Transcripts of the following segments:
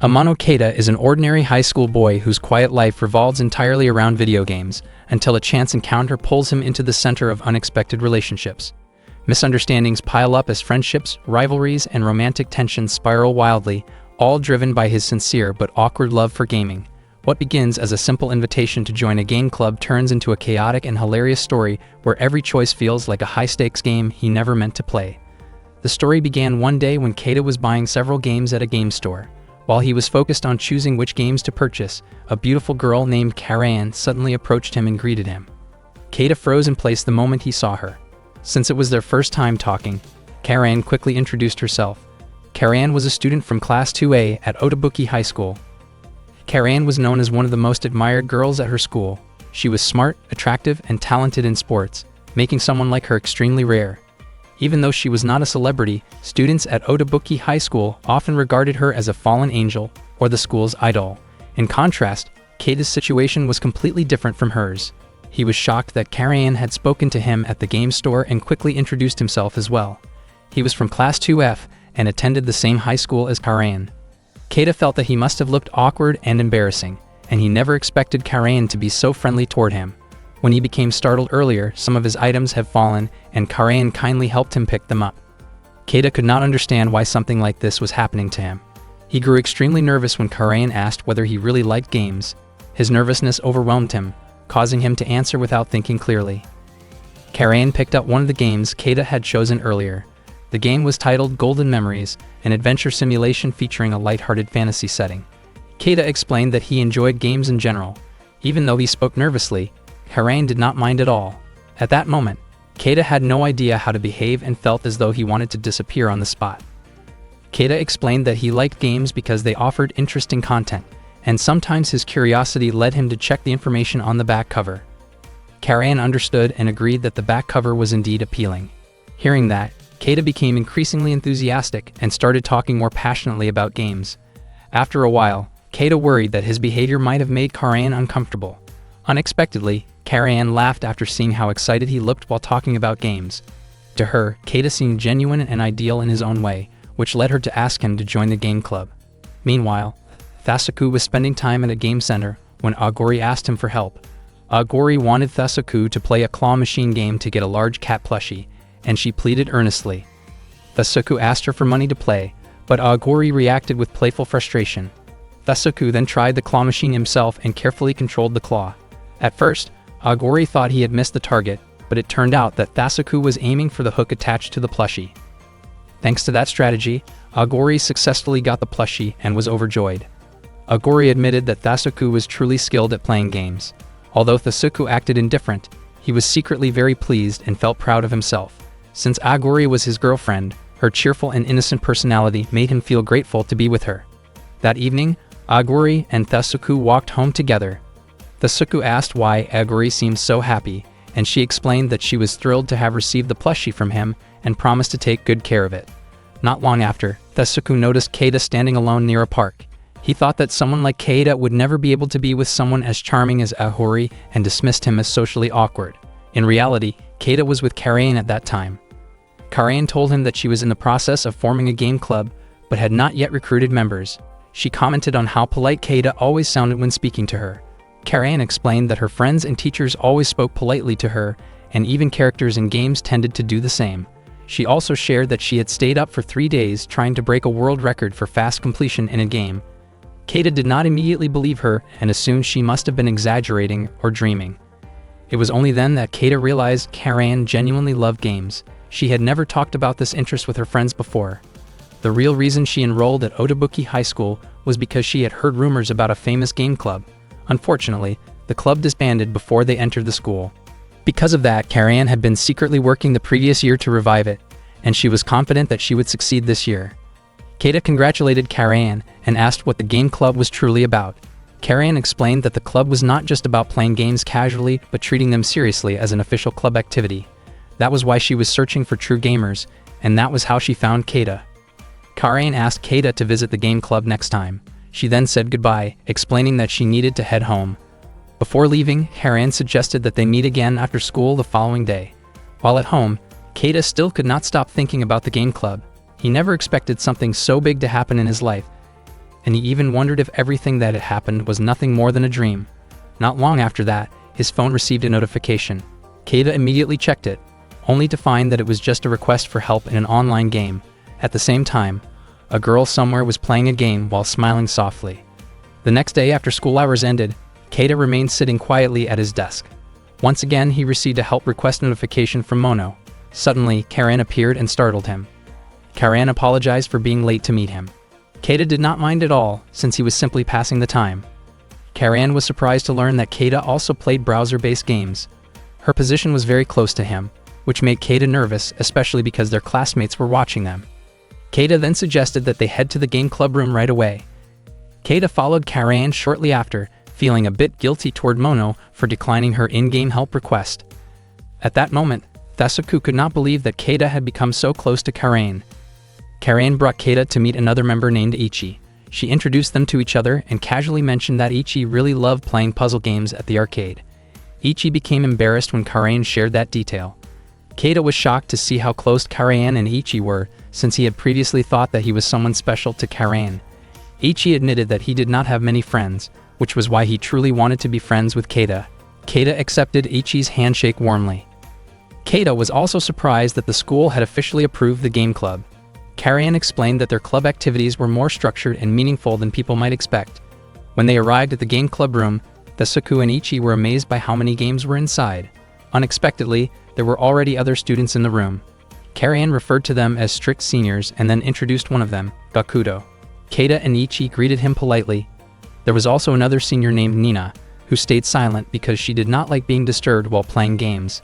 Amano Keita is an ordinary high school boy whose quiet life revolves entirely around video games, until a chance encounter pulls him into the center of unexpected relationships. Misunderstandings pile up as friendships, rivalries, and romantic tensions spiral wildly, all driven by his sincere but awkward love for gaming. What begins as a simple invitation to join a game club turns into a chaotic and hilarious story where every choice feels like a high-stakes game he never meant to play. The story began one day when Keita was buying several games at a game store. While he was focused on choosing which games to purchase, a beautiful girl named Karayan suddenly approached him and greeted him. Keita froze in place the moment he saw her. Since it was their first time talking, Karayan quickly introduced herself. Karayan was a student from Class 2A at Otobuki High School. Karayan was known as one of the most admired girls at her school. She was smart, attractive, and talented in sports, making someone like her extremely rare. Even though she was not a celebrity, students at Otobuki High School often regarded her as a fallen angel or the school's idol. In contrast, Keita's situation was completely different from hers. He was shocked that Karayan had spoken to him at the game store and quickly introduced himself as well. He was from Class 2F and attended the same high school as Karayan. Keita felt that he must have looked awkward and embarrassing, and he never expected Karayan to be so friendly toward him. When he became startled earlier, some of his items had fallen, and Karayan kindly helped him pick them up. Keita could not understand why something like this was happening to him. He grew extremely nervous when Karayan asked whether he really liked games. His nervousness overwhelmed him, causing him to answer without thinking clearly. Karayan picked up one of the games Keita had chosen earlier. The game was titled Golden Memories, an adventure simulation featuring a lighthearted fantasy setting. Keita explained that he enjoyed games in general. Even though he spoke nervously, Karayan did not mind at all. At that moment, Keita had no idea how to behave and felt as though he wanted to disappear on the spot. Keita explained that he liked games because they offered interesting content, and sometimes his curiosity led him to check the information on the back cover. Karayan understood and agreed that the back cover was indeed appealing. Hearing that, Keita became increasingly enthusiastic and started talking more passionately about games. After a while, Keita worried that his behavior might have made Karayan uncomfortable. Unexpectedly, Karayan laughed after seeing how excited he looked while talking about games. To her, Keita seemed genuine and ideal in his own way, which led her to ask him to join the game club. Meanwhile, Thasuku was spending time at a game center when Agori asked him for help. Agori wanted Thasuku to play a claw machine game to get a large cat plushie, and she pleaded earnestly. Thasuku asked her for money to play, but Agori reacted with playful frustration. Thasuku then tried the claw machine himself and carefully controlled the claw. At first, Agori thought he had missed the target, but it turned out that Thasuku was aiming for the hook attached to the plushie. Thanks to that strategy, Agori successfully got the plushie and was overjoyed. Agori admitted that Thasuku was truly skilled at playing games. Although Thasuku acted indifferent, he was secretly very pleased and felt proud of himself. Since Agori was his girlfriend, her cheerful and innocent personality made him feel grateful to be with her. That evening, Agori and Thasuku walked home together. Thasuku asked why Agori seemed so happy, and she explained that she was thrilled to have received the plushie from him and promised to take good care of it. Not long after, Thasuku noticed Keita standing alone near a park. He thought that someone like Keita would never be able to be with someone as charming as Agori and dismissed him as socially awkward. In reality, Keita was with Karayan at that time. Karayan told him that she was in the process of forming a game club, but had not yet recruited members. She commented on how polite Keita always sounded when speaking to her. Karayan explained that her friends and teachers always spoke politely to her, and even characters in games tended to do the same. She also shared that she had stayed up for 3 days trying to break a world record for fast completion in a game. Keita did not immediately believe her and assumed she must have been exaggerating or dreaming. It was only then that Keita realized Karayan genuinely loved games. She had never talked about this interest with her friends before. The real reason she enrolled at Otobuki High School was because she had heard rumors about a famous game club. Unfortunately, the club disbanded before they entered the school. Because of that, Karayan had been secretly working the previous year to revive it, and she was confident that she would succeed this year. Keita congratulated Karayan and asked what the game club was truly about. Karayan explained that the club was not just about playing games casually, but treating them seriously as an official club activity. That was why she was searching for true gamers, and that was how she found Keita. Karayan asked Keita to visit the game club next time. She then said goodbye, explaining that she needed to head home. Before leaving, Karayan suggested that they meet again after school the following day. While at home, Keita still could not stop thinking about the game club. He never expected something so big to happen in his life. and he even wondered if everything that had happened was nothing more than a dream. Not long after that, his phone received a notification. Keita immediately checked it, only to find that it was just a request for help in an online game. At the same time, a girl somewhere was playing a game while smiling softly. The next day after school hours ended, Keita remained sitting quietly at his desk. Once again, he received a help request notification from Mono. Suddenly, Karan appeared and startled him. Karan apologized for being late to meet him. Keita did not mind at all, since he was simply passing the time. Karan was surprised to learn that Keita also played browser-based games. Her position was very close to him, which made Keita nervous, especially because their classmates were watching them. Keita then suggested that they head to the game club room right away. Keita followed Karan shortly after, feeling a bit guilty toward Mono for declining her in-game help request. At that moment, Thesuke could not believe that Keita had become so close to Karan. Karan brought Keita to meet another member named Ichi. She introduced them to each other and casually mentioned that Ichi really loved playing puzzle games at the arcade. Ichi became embarrassed when Karan shared that detail. Keita was shocked to see how close Karan and Ichi were, since he had previously thought that he was someone special to Karan. Ichi admitted that he did not have many friends, which was why he truly wanted to be friends with Keita. Keita accepted Ichi's handshake warmly. Keita was also surprised that the school had officially approved the game club. Karan explained that their club activities were more structured and meaningful than people might expect. When they arrived at the game club room, Thesuke and Ichi were amazed by how many games were inside. Unexpectedly, there were already other students in the room. Karan referred to them as strict seniors and then introduced one of them, Gakudo. Keita and Ichi greeted him politely. There was also another senior named Nina, who stayed silent because she did not like being disturbed while playing games.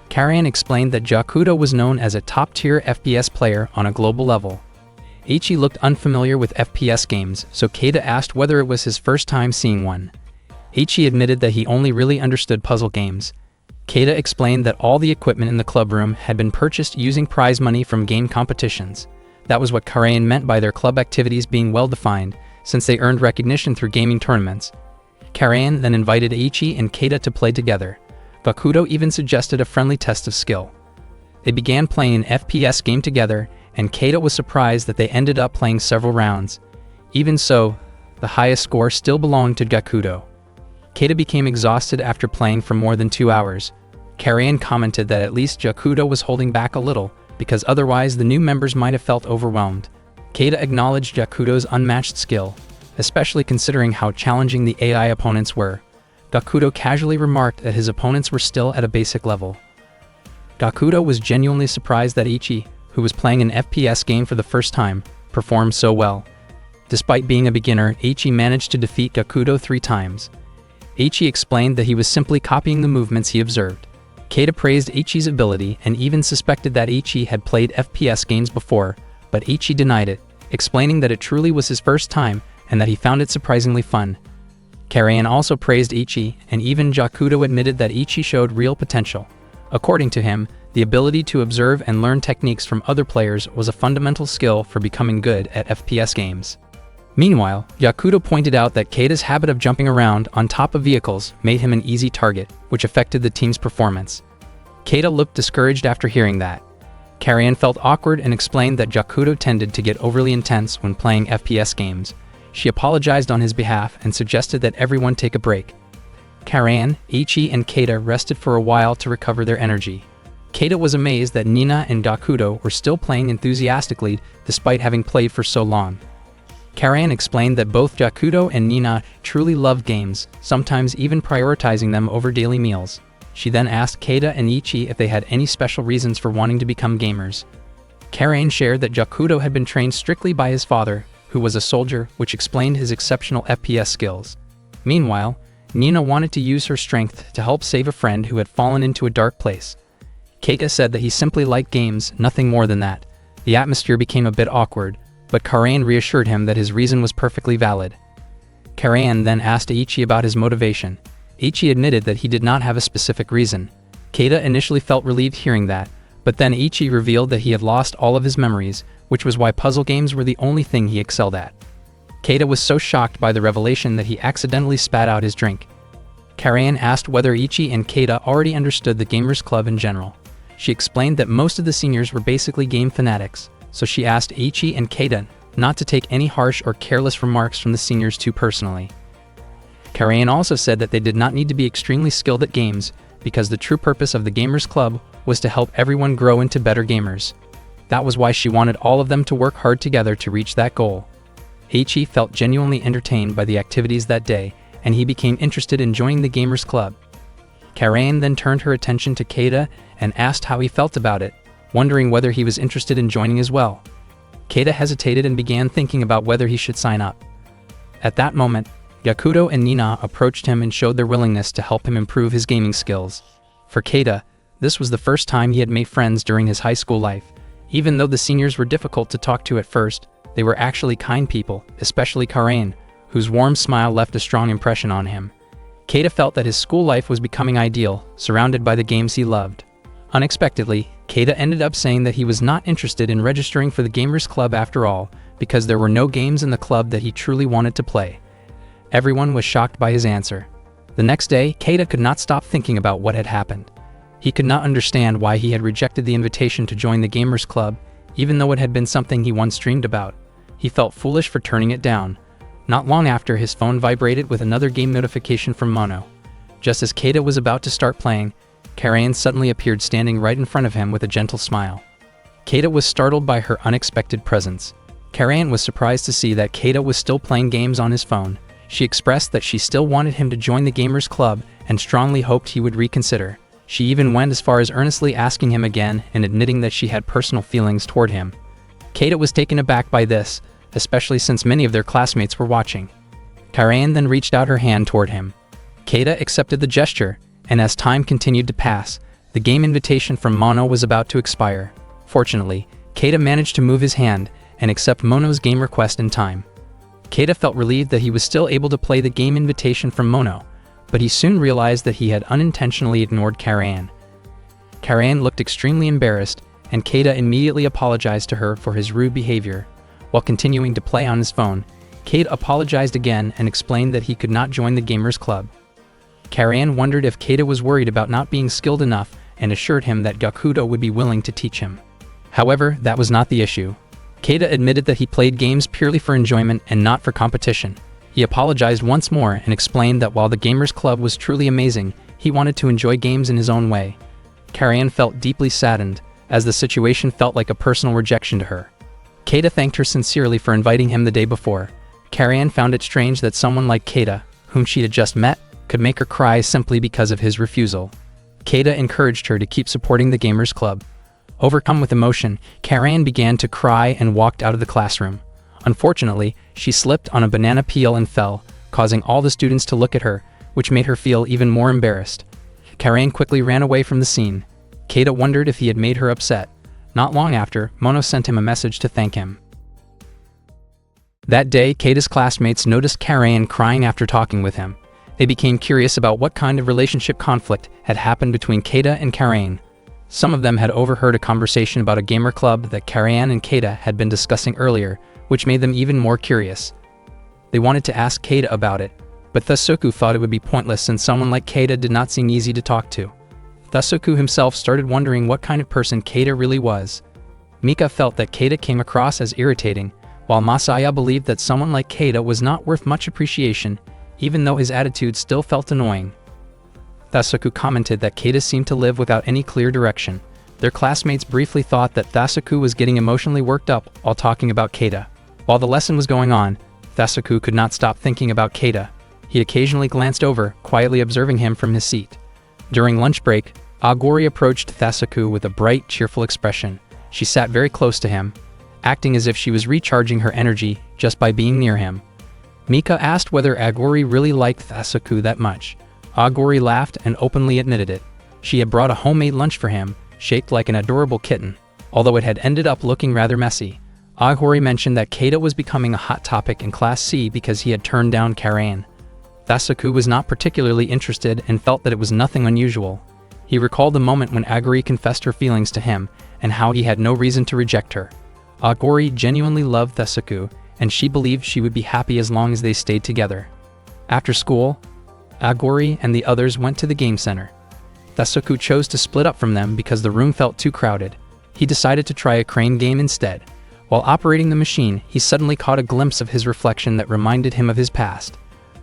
Karan explained that Gakudo was known as a top-tier FPS player on a global level. Ichi looked unfamiliar with FPS games, so Keita asked whether it was his first time seeing one. Ichi admitted that he only really understood puzzle games. Keita explained that all the equipment in the club room had been purchased using prize money from game competitions. That was what Karan meant by their club activities being well-defined, since they earned recognition through gaming tournaments. Karan then invited Ichi and Keita to play together. Gakudo even suggested a friendly test of skill. They began playing an FPS game together, and Keita was surprised that they ended up playing several rounds. Even so, the highest score still belonged to Gakudo. Keita became exhausted after playing for more than 2 hours. Karan commented that at least Gakudo was holding back a little, because otherwise the new members might have felt overwhelmed. Keita acknowledged Gakudo's unmatched skill, especially considering how challenging the AI opponents were. Gakudo casually remarked that his opponents were still at a basic level. Gakudo was genuinely surprised that Ichi, who was playing an FPS game for the first time, performed so well. Despite being a beginner, Ichi managed to defeat Gakudo 3 times. Ichi explained that he was simply copying the movements he observed. Keita praised Ichi's ability and even suspected that Ichi had played FPS games before, but Ichi denied it, explaining that it truly was his first time and that he found it surprisingly fun. Karan also praised Ichi, and even Gakudo admitted that Ichi showed real potential. According to him, the ability to observe and learn techniques from other players was a fundamental skill for becoming good at FPS games. Meanwhile, Gakudo pointed out that Keita's habit of jumping around on top of vehicles made him an easy target, which affected the team's performance. Keita looked discouraged after hearing that. Karan felt awkward and explained that Gakudo tended to get overly intense when playing FPS games. She apologized on his behalf and suggested that everyone take a break. Karan, Ichi, and Keita rested for a while to recover their energy. Keita was amazed that Nina and Gakudo were still playing enthusiastically despite having played for so long. Karan explained that both Gakudo and Nina truly loved games, sometimes even prioritizing them over daily meals. She then asked Keita and Ichi if they had any special reasons for wanting to become gamers. Karan shared that Gakudo had been trained strictly by his father, who was a soldier, which explained his exceptional FPS skills. Meanwhile, Nina wanted to use her strength to help save a friend who had fallen into a dark place. Keita said that he simply liked games, nothing more than that. The atmosphere became a bit awkward, but Karan reassured him that his reason was perfectly valid. Karan then asked Ichi about his motivation. Ichi admitted that he did not have a specific reason. Keita initially felt relieved hearing that, but then Ichi revealed that he had lost all of his memories, which was why puzzle games were the only thing he excelled at. Keita was so shocked by the revelation that he accidentally spat out his drink. Karan asked whether Ichi and Keita already understood the Gamers Club in general. She explained that most of the seniors were basically game fanatics, so she asked Ichi and Keita not to take any harsh or careless remarks from the seniors too personally. Karayan also said that they did not need to be extremely skilled at games, because the true purpose of the Gamers Club was to help everyone grow into better gamers. That was why she wanted all of them to work hard together to reach that goal. Heichi felt genuinely entertained by the activities that day, and he became interested in joining the Gamers Club. Karayan then turned her attention to Keita and asked how he felt about it, wondering whether he was interested in joining as well. Keita hesitated and began thinking about whether he should sign up. At that moment, Yakuto and Nina approached him and showed their willingness to help him improve his gaming skills. For Keita, this was the first time he had made friends during his high school life. Even though the seniors were difficult to talk to at first, they were actually kind people, especially Karayan, whose warm smile left a strong impression on him. Keita felt that his school life was becoming ideal, surrounded by the games he loved. Unexpectedly, Keita ended up saying that he was not interested in registering for the Gamers Club after all, because there were no games in the club that he truly wanted to play. Everyone was shocked by his answer. The next day, Keita could not stop thinking about what had happened. He could not understand why he had rejected the invitation to join the Gamers Club, even though it had been something he once dreamed about. He felt foolish for turning it down. Not long after, his phone vibrated with another game notification from Mono. Just as Keita was about to start playing, Karayan suddenly appeared standing right in front of him with a gentle smile. Keita was startled by her unexpected presence. Karayan was surprised to see that Keita was still playing games on his phone. She expressed that she still wanted him to join the Gamers Club and strongly hoped he would reconsider. She even went as far as earnestly asking him again and admitting that she had personal feelings toward him. Keita was taken aback by this, especially since many of their classmates were watching. Karayan then reached out her hand toward him. Keita accepted the gesture, and as time continued to pass, the game invitation from Mono was about to expire. Fortunately, Keita managed to move his hand and accept Mono's game request in time. Keita felt relieved that he was still able to play the game invitation from Mono, but he soon realized that he had unintentionally ignored Karayan. Karayan looked extremely embarrassed, and Keita immediately apologized to her for his rude behavior. While continuing to play on his phone, Keita apologized again and explained that he could not join the Gamers Club. Karayan wondered if Keita was worried about not being skilled enough and assured him that Gakuto would be willing to teach him. However, that was not the issue. Keita admitted that he played games purely for enjoyment and not for competition. He apologized once more and explained that while the Gamers Club was truly amazing, he wanted to enjoy games in his own way. Karayan felt deeply saddened, as the situation felt like a personal rejection to her. Keita thanked her sincerely for inviting him the day before. Karayan found it strange that someone like Keita, whom she had just met, could make her cry simply because of his refusal. Keita encouraged her to keep supporting the Gamers Club. Overcome with emotion, Karayan began to cry and walked out of the classroom. Unfortunately, she slipped on a banana peel and fell, causing all the students to look at her, which made her feel even more embarrassed. Karayan quickly ran away from the scene. Keita wondered if he had made her upset. Not long after, Mono sent him a message to thank him. That day, Keita's classmates noticed Karayan crying after talking with him. They became curious about what kind of relationship conflict had happened between Keita and Karayan. Some of them had overheard a conversation about a gamer club that Karayan and Keita had been discussing earlier, which made them even more curious. They wanted to ask Keita about it, but Thasuku thought it would be pointless since someone like Keita did not seem easy to talk to. Thasuku himself started wondering what kind of person Keita really was. Mika felt that Keita came across as irritating, while Masaya believed that someone like Keita was not worth much appreciation, even though his attitude still felt annoying. Thasuku commented that Keita seemed to live without any clear direction. Their classmates briefly thought that Thasuku was getting emotionally worked up while talking about Keita. While the lesson was going on, Thasuku could not stop thinking about Keita. He occasionally glanced over, quietly observing him from his seat. During lunch break, Aguri approached Thasuku with a bright, cheerful expression. She sat very close to him, acting as if she was recharging her energy just by being near him. Mika asked whether Aguri really liked Thasuku that much. Aguri laughed and openly admitted it. She had brought a homemade lunch for him, shaped like an adorable kitten, although it had ended up looking rather messy. Aguri mentioned that Keita was becoming a hot topic in Class C because he had turned down Karayan. Thasuku was not particularly interested and felt that it was nothing unusual. He recalled the moment when Aguri confessed her feelings to him and how he had no reason to reject her. Aguri genuinely loved Thasuku, and she believed she would be happy as long as they stayed together. After school, Aguri and the others went to the game center. Thasuku chose to split up from them because the room felt too crowded. He decided to try a crane game instead. While operating the machine, he suddenly caught a glimpse of his reflection that reminded him of his past.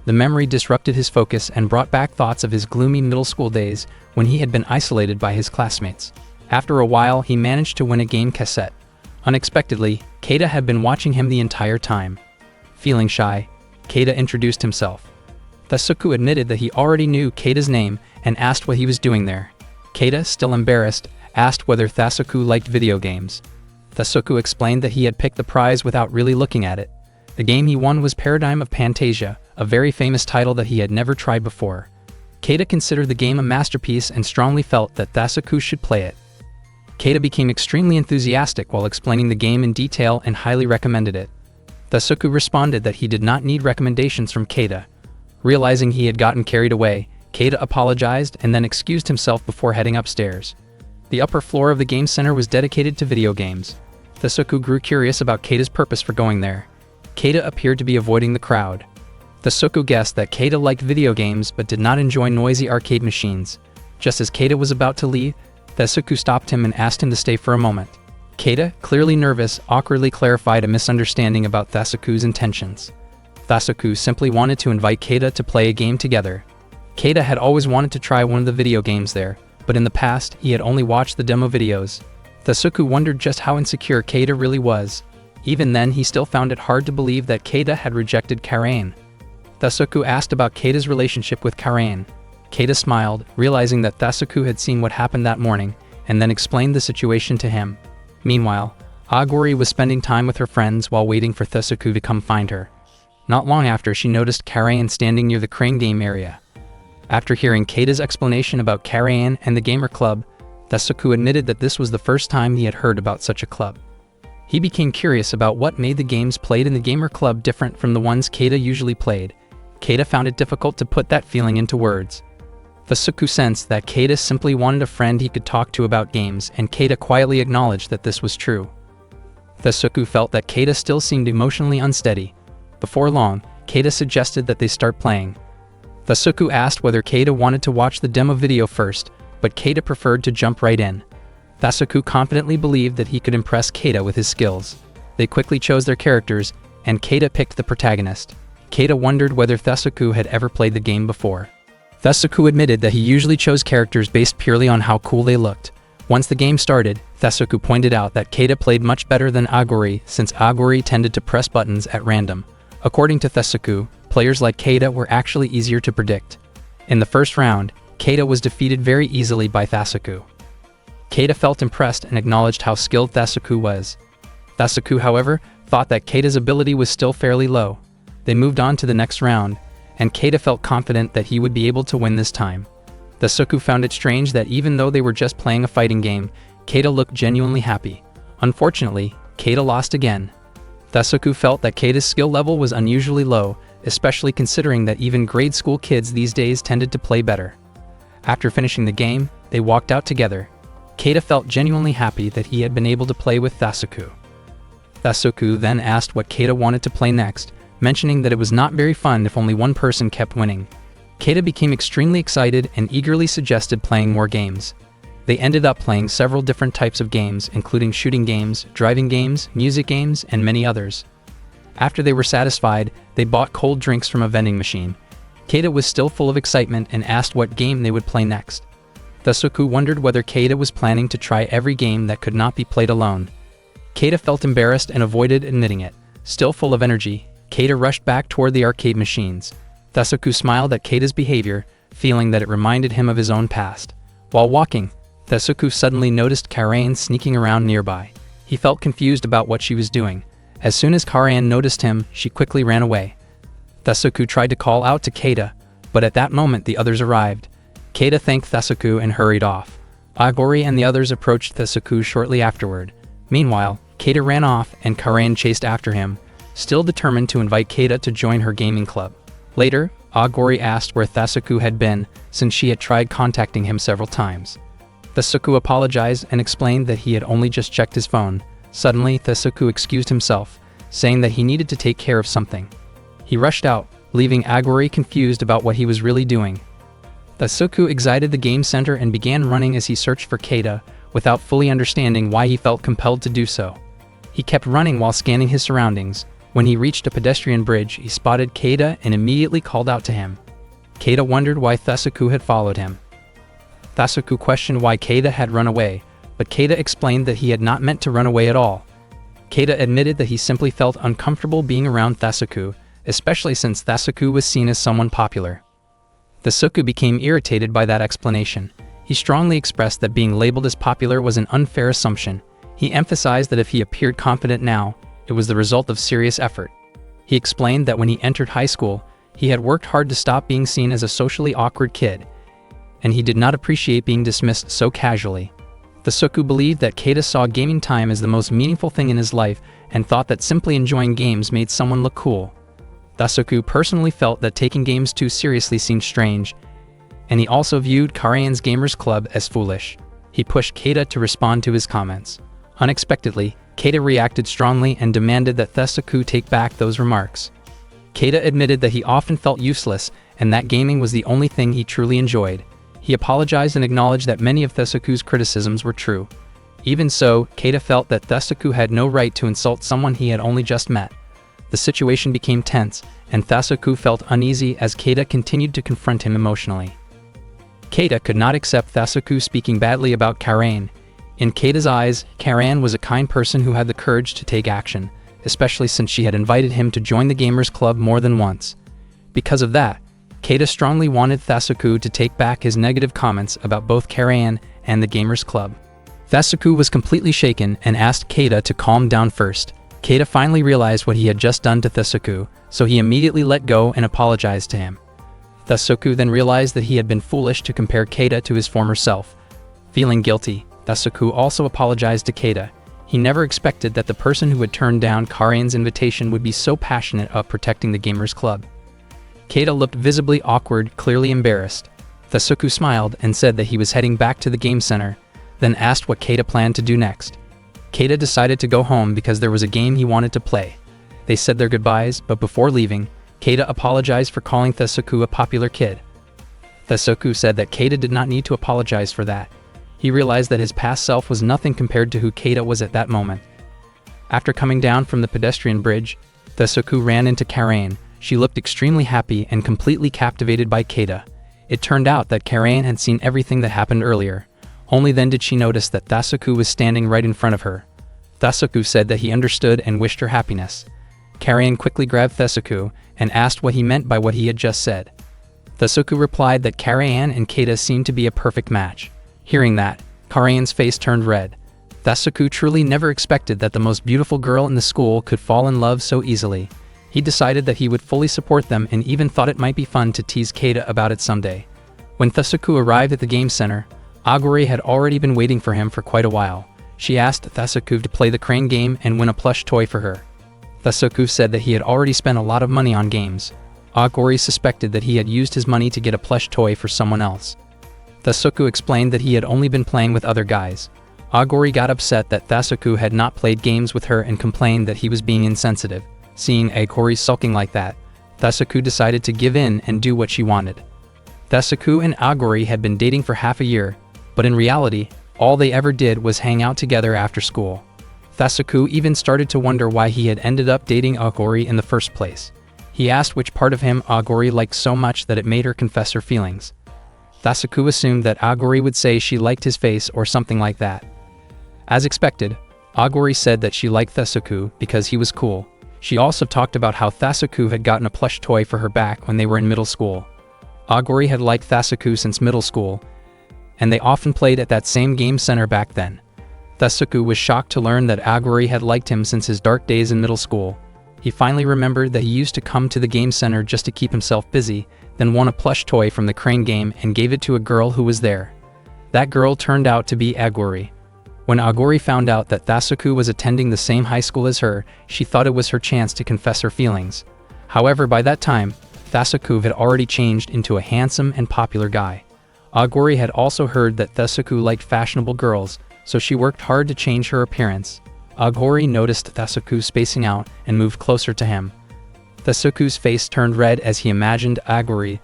The memory disrupted his focus and brought back thoughts of his gloomy middle school days when he had been isolated by his classmates. After a while, he managed to win a game cassette. Unexpectedly, Keita had been watching him the entire time. Feeling shy, Keita introduced himself. Tasuku admitted that he already knew Keita's name and asked what he was doing there. Keita, still embarrassed, asked whether Tasuku liked video games. Tasuku explained that he had picked the prize without really looking at it. The game he won was Paradigm of Pantasia, a very famous title that he had never tried before. Keita considered the game a masterpiece and strongly felt that Tasuku should play it. Keita became extremely enthusiastic while explaining the game in detail and highly recommended it. Tasuku responded that he did not need recommendations from Keita. Realizing he had gotten carried away, Keita apologized and then excused himself before heading upstairs. The upper floor of the game center was dedicated to video games. Tasuku grew curious about Keita's purpose for going there. Keita appeared to be avoiding the crowd. Tasuku guessed that Keita liked video games but did not enjoy noisy arcade machines. Just as Keita was about to leave, Tasuku stopped him and asked him to stay for a moment. Keita, clearly nervous, awkwardly clarified a misunderstanding about Tasuku's intentions. Tasuku simply wanted to invite Keita to play a game together. Keita had always wanted to try one of the video games there, but in the past, he had only watched the demo videos. Tasuku wondered just how insecure Keita really was. Even then, he still found it hard to believe that Keita had rejected Karain. Tasuku asked about Keita's relationship with Karain. Keita smiled, realizing that Tasuku had seen what happened that morning, and then explained the situation to him. Meanwhile, Agori was spending time with her friends while waiting for Tasuku to come find her. Not long after, she noticed Karain standing near the crane game area. After hearing Keita's explanation about Karain and the Gamer Club, Tasuku admitted that this was the first time he had heard about such a club. He became curious about what made the games played in the Gamer Club different from the ones Keita usually played. Keita found it difficult to put that feeling into words. Tasuku sensed that Keita simply wanted a friend he could talk to about games, and Keita quietly acknowledged that this was true. Tasuku felt that Keita still seemed emotionally unsteady. Before long, Keita suggested that they start playing. Tasuku asked whether Keita wanted to watch the demo video first, but Keita preferred to jump right in. Tasuku confidently believed that he could impress Keita with his skills. They quickly chose their characters, and Keita picked the protagonist. Keita wondered whether Tasuku had ever played the game before. Tasuku admitted that he usually chose characters based purely on how cool they looked. Once the game started, Tasuku pointed out that Keita played much better than Agori, since Agori tended to press buttons at random. According to Tasuku, players like Keita were actually easier to predict. In the first round, Keita was defeated very easily by Tasuku. Keita felt impressed and acknowledged how skilled Tasuku was. Tasuku, however, thought that Keita's ability was still fairly low. They moved on to the next round, and Keita felt confident that he would be able to win this time. Tasuku found it strange that even though they were just playing a fighting game, Keita looked genuinely happy. Unfortunately, Keita lost again. Tasuku felt that Keita's skill level was unusually low, especially considering that even grade school kids these days tended to play better. After finishing the game, they walked out together. Keita felt genuinely happy that he had been able to play with Tasuku. Tasuku then asked what Keita wanted to play next, mentioning that it was not very fun if only one person kept winning. Keita became extremely excited and eagerly suggested playing more games. They ended up playing several different types of games, including shooting games, driving games, music games, and many others. After they were satisfied, they bought cold drinks from a vending machine. Keita was still full of excitement and asked what game they would play next. Tasuku wondered whether Keita was planning to try every game that could not be played alone. Keita felt embarrassed and avoided admitting it. Still full of energy, Keita rushed back toward the arcade machines. Tasuku smiled at Keita's behavior, feeling that it reminded him of his own past. While walking, Tasuku suddenly noticed Karain sneaking around nearby. He felt confused about what she was doing. As soon as Karain noticed him, she quickly ran away. Tasuku tried to call out to Keita, but at that moment the others arrived. Keita thanked Tasuku and hurried off. Agori and the others approached Tasuku shortly afterward. Meanwhile, Keita ran off and Karain chased after him, still determined to invite Keita to join her gaming club. Later, Agori asked where Tasuku had been, since she had tried contacting him several times. Tasuku apologized and explained that he had only just checked his phone. Suddenly, Tasuku excused himself, saying that he needed to take care of something. He rushed out, leaving Agori confused about what he was really doing. Tasuku exited the game center and began running as he searched for Keita, without fully understanding why he felt compelled to do so. He kept running while scanning his surroundings. When he reached a pedestrian bridge, he spotted Keita and immediately called out to him. Keita wondered why Thesuku had followed him. Thesuku questioned why Keita had run away, but Keita explained that he had not meant to run away at all. Keita admitted that he simply felt uncomfortable being around Thesuku, especially since Thesuku was seen as someone popular. Thesuku became irritated by that explanation. He strongly expressed that being labeled as popular was an unfair assumption. He emphasized that if he appeared confident now, it was the result of serious effort. He explained that when he entered high school, he had worked hard to stop being seen as a socially awkward kid, and he did not appreciate being dismissed so casually. Thesuku believed that Keita saw gaming time as the most meaningful thing in his life and thought that simply enjoying games made someone look cool. Thesuku personally felt that taking games too seriously seemed strange, and he also viewed Karayan's Gamers Club as foolish. He pushed Keita to respond to his comments. Unexpectedly, Keita reacted strongly and demanded that Thesuku take back those remarks. Keita admitted that he often felt useless and that gaming was the only thing he truly enjoyed. He apologized and acknowledged that many of Thesuku's criticisms were true. Even so, Keita felt that Thesuku had no right to insult someone he had only just met. The situation became tense, and Thesuku felt uneasy as Keita continued to confront him emotionally. Keita could not accept Thesuku speaking badly about Karayan. In Keita's eyes, Karayan was a kind person who had the courage to take action, especially since she had invited him to join the Gamers Club more than once. Because of that, Keita strongly wanted Thesuku to take back his negative comments about both Karayan and the Gamers Club. Thesuku was completely shaken and asked Keita to calm down first. Keita finally realized what he had just done to Thesuku, so he immediately let go and apologized to him. Thesuku then realized that he had been foolish to compare Keita to his former self. Feeling guilty, Thesuku also apologized to Keita. He never expected that the person who had turned down Karayan's invitation would be so passionate about protecting the Gamers Club. Keita looked visibly awkward, clearly embarrassed. Thesuku smiled and said that he was heading back to the game center, then asked what Keita planned to do next. Keita decided to go home because there was a game he wanted to play. They said their goodbyes, but before leaving, Keita apologized for calling Thesuku a popular kid. Thesuku said that Keita did not need to apologize for that. He realized that his past self was nothing compared to who Keita was at that moment. After coming down from the pedestrian bridge, Thesuku ran into Karayan. She looked extremely happy and completely captivated by Keita. It turned out that Karayan had seen everything that happened earlier. Only then did she notice that Thesuku was standing right in front of her. Thesuku said that he understood and wished her happiness. Karayan quickly grabbed Thesuku and asked what he meant by what he had just said. Thesuku replied that Karayan and Keita seemed to be a perfect match. Hearing that, Karayan's face turned red. Thesuku truly never expected that the most beautiful girl in the school could fall in love so easily. He decided that he would fully support them and even thought it might be fun to tease Keita about it someday. When Thesuku arrived at the game center, Aguri had already been waiting for him for quite a while. She asked Thesuku to play the crane game and win a plush toy for her. Thesuku said that he had already spent a lot of money on games. Aguri suspected that he had used his money to get a plush toy for someone else. Thesuku explained that he had only been playing with other guys. Aguri got upset that Thesuku had not played games with her and complained that he was being insensitive. Seeing Aguri sulking like that, Thesuku decided to give in and do what she wanted. Thesuku and Aguri had been dating for half a year, but in reality, all they ever did was hang out together after school. Thesuku even started to wonder why he had ended up dating Aguri in the first place. He asked which part of him Aguri liked so much that it made her confess her feelings. Thesuku assumed that Aguri would say she liked his face or something like that. As expected, Aguri said that she liked Thesuku because he was cool. She also talked about how Thesuku had gotten a plush toy for her back when they were in middle school. Aguri had liked Thesuku since middle school, and they often played at that same game center back then. Thesuku was shocked to learn that Aguri had liked him since his dark days in middle school. He finally remembered that he used to come to the game center just to keep himself busy, then won a plush toy from the crane game and gave it to a girl who was there. That girl turned out to be Aguri. When Aguri found out that Thesuku was attending the same high school as her, she thought it was her chance to confess her feelings. However, by that time, Thesuku had already changed into a handsome and popular guy. Aguri had also heard that Thesuku liked fashionable girls, so she worked hard to change her appearance. Aguri noticed Thesuku spacing out and moved closer to him. Thesuku's face turned red as he imagined Aguri,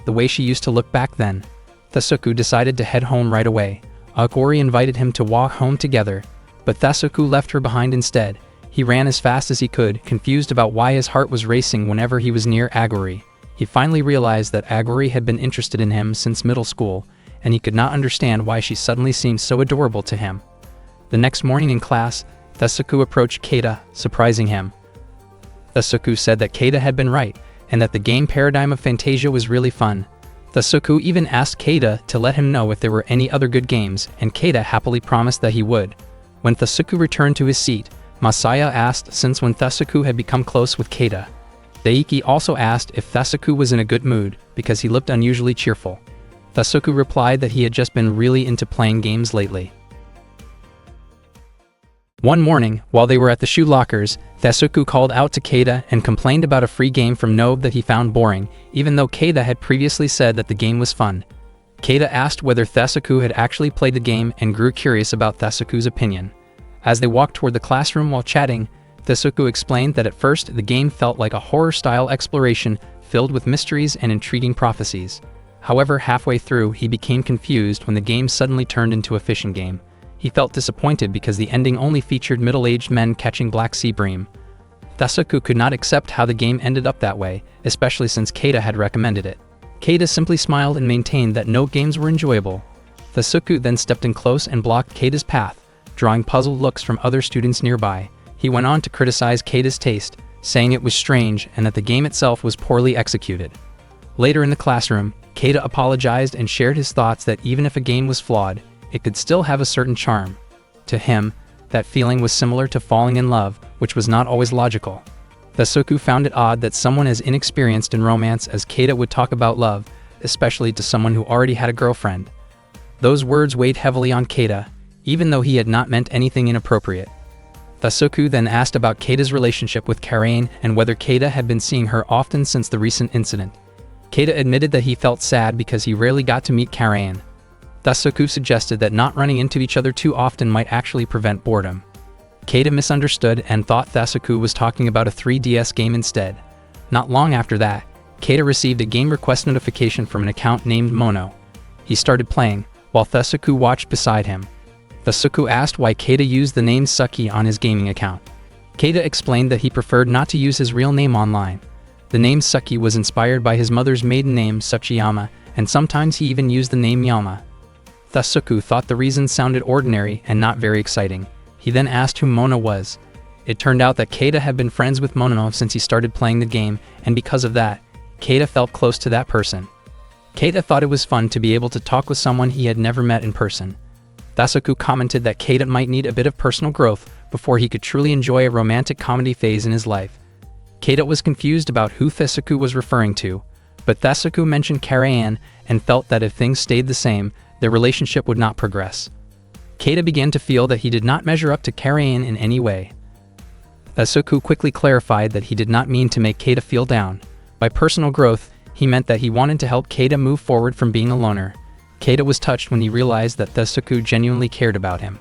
the way she used to look back then. Thesuku decided to head home right away. Aguri invited him to walk home together, but Thesuku left her behind instead. He ran as fast as he could, confused about why his heart was racing whenever he was near Aguri. He finally realized that Aguri had been interested in him since middle school, and he could not understand why she suddenly seemed so adorable to him. The next morning in class, Thesuku approached Keita, surprising him. Thesuku said that Keita had been right, and that the game Paradigm of Fantasia was really fun. Thesuku even asked Keita to let him know if there were any other good games, and Keita happily promised that he would. When Thesuku returned to his seat, Masaya asked since when Thesuku had become close with Keita. Daiki also asked if Thesuku was in a good mood, because he looked unusually cheerful. Thesuku replied that he had just been really into playing games lately. One morning, while they were at the shoe lockers, Thesuku called out to Keita and complained about a free game from Nobe that he found boring, even though Keita had previously said that the game was fun. Keita asked whether Thesuku had actually played the game and grew curious about Thesuku's opinion. As they walked toward the classroom while chatting, Thesuku explained that at first the game felt like a horror-style exploration filled with mysteries and intriguing prophecies. However, halfway through, he became confused when the game suddenly turned into a fishing game. He felt disappointed because the ending only featured middle-aged men catching black sea bream. Thesuku could not accept how the game ended up that way, especially since Keita had recommended it. Keita simply smiled and maintained that no games were enjoyable. Thesuku then stepped in close and blocked Keita's path, drawing puzzled looks from other students nearby. He went on to criticize Keita's taste, saying it was strange and that the game itself was poorly executed. Later in the classroom, Keita apologized and shared his thoughts that even if a game was flawed, it could still have a certain charm. To him, that feeling was similar to falling in love, which was not always logical. Thesuku found it odd that someone as inexperienced in romance as Keita would talk about love, especially to someone who already had a girlfriend. Those words weighed heavily on Keita, even though he had not meant anything inappropriate. Thesuku then asked about Keita's relationship with Karain and whether Keita had been seeing her often since the recent incident. Keita admitted that he felt sad because he rarely got to meet Karain. Thesuku suggested that not running into each other too often might actually prevent boredom. Keita misunderstood and thought Thesuku was talking about a 3DS game instead. Not long after that, Keita received a game request notification from an account named Mono. He started playing, while Thesuku watched beside him. Thesuku asked why Keita used the name Suki on his gaming account. Keita explained that he preferred not to use his real name online. The name Suki was inspired by his mother's maiden name Tsuchiyama, and sometimes he even used the name Yama. Thesuku thought the reason sounded ordinary and not very exciting. He then asked who Mono was. It turned out that Keita had been friends with Mono since he started playing the game, and because of that, Keita felt close to that person. Keita thought it was fun to be able to talk with someone he had never met in person. Thesuku commented that Keita might need a bit of personal growth before he could truly enjoy a romantic comedy phase in his life. Keita was confused about who Thesuku was referring to, but Thesuku mentioned Karain and felt that if things stayed the same, their relationship would not progress. Keita began to feel that he did not measure up to Karain in any way. Thesuku quickly clarified that he did not mean to make Keita feel down. By personal growth, he meant that he wanted to help Keita move forward from being a loner. Keita was touched when he realized that Thesuku genuinely cared about him.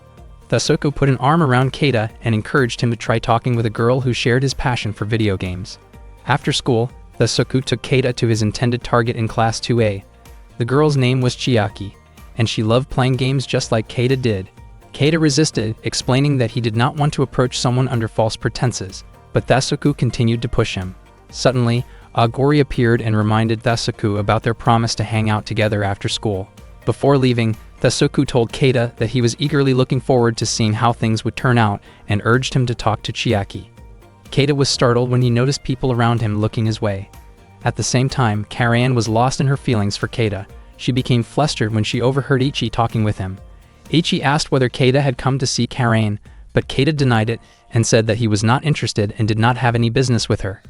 Thesuku put an arm around Keita and encouraged him to try talking with a girl who shared his passion for video games. After school, Thesuku took Keita to his intended target in Class 2A. The girl's name was Chiaki, and she loved playing games just like Keita did. Keita resisted, explaining that he did not want to approach someone under false pretenses, but Thesuku continued to push him. Suddenly, Aguri appeared and reminded Thesuku about their promise to hang out together after school. Before leaving, Thesuku told Keita that he was eagerly looking forward to seeing how things would turn out and urged him to talk to Chiaki. Keita was startled when he noticed people around him looking his way. At the same time, Karain was lost in her feelings for Keita. She became flustered when she overheard Ichi talking with him. Ichi asked whether Keita had come to see Karain, but Keita denied it and said that he was not interested and did not have any business with her.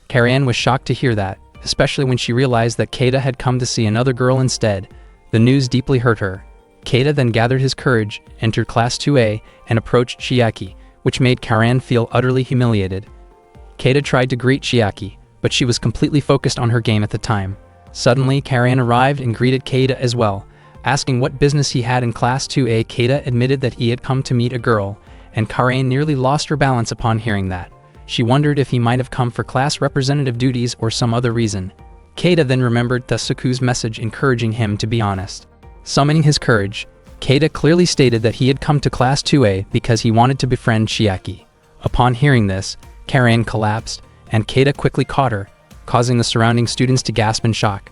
Karain was shocked to hear that, especially when she realized that Keita had come to see another girl instead. The news deeply hurt her. Keita then gathered his courage, entered Class 2A, and approached Chiaki, which made Karain feel utterly humiliated. Keita tried to greet Chiaki, but she was completely focused on her game at the time. Suddenly, Karain arrived and greeted Keita as well. Asking what business he had in Class 2A, Keita admitted that he had come to meet a girl, and Karain nearly lost her balance upon hearing that. She wondered if he might have come for class representative duties or some other reason. Keita then remembered Thesuku's message encouraging him to be honest. Summoning his courage, Keita clearly stated that he had come to Class 2A because he wanted to befriend Chiaki. Upon hearing this, Karayan collapsed, and Keita quickly caught her, causing the surrounding students to gasp in shock.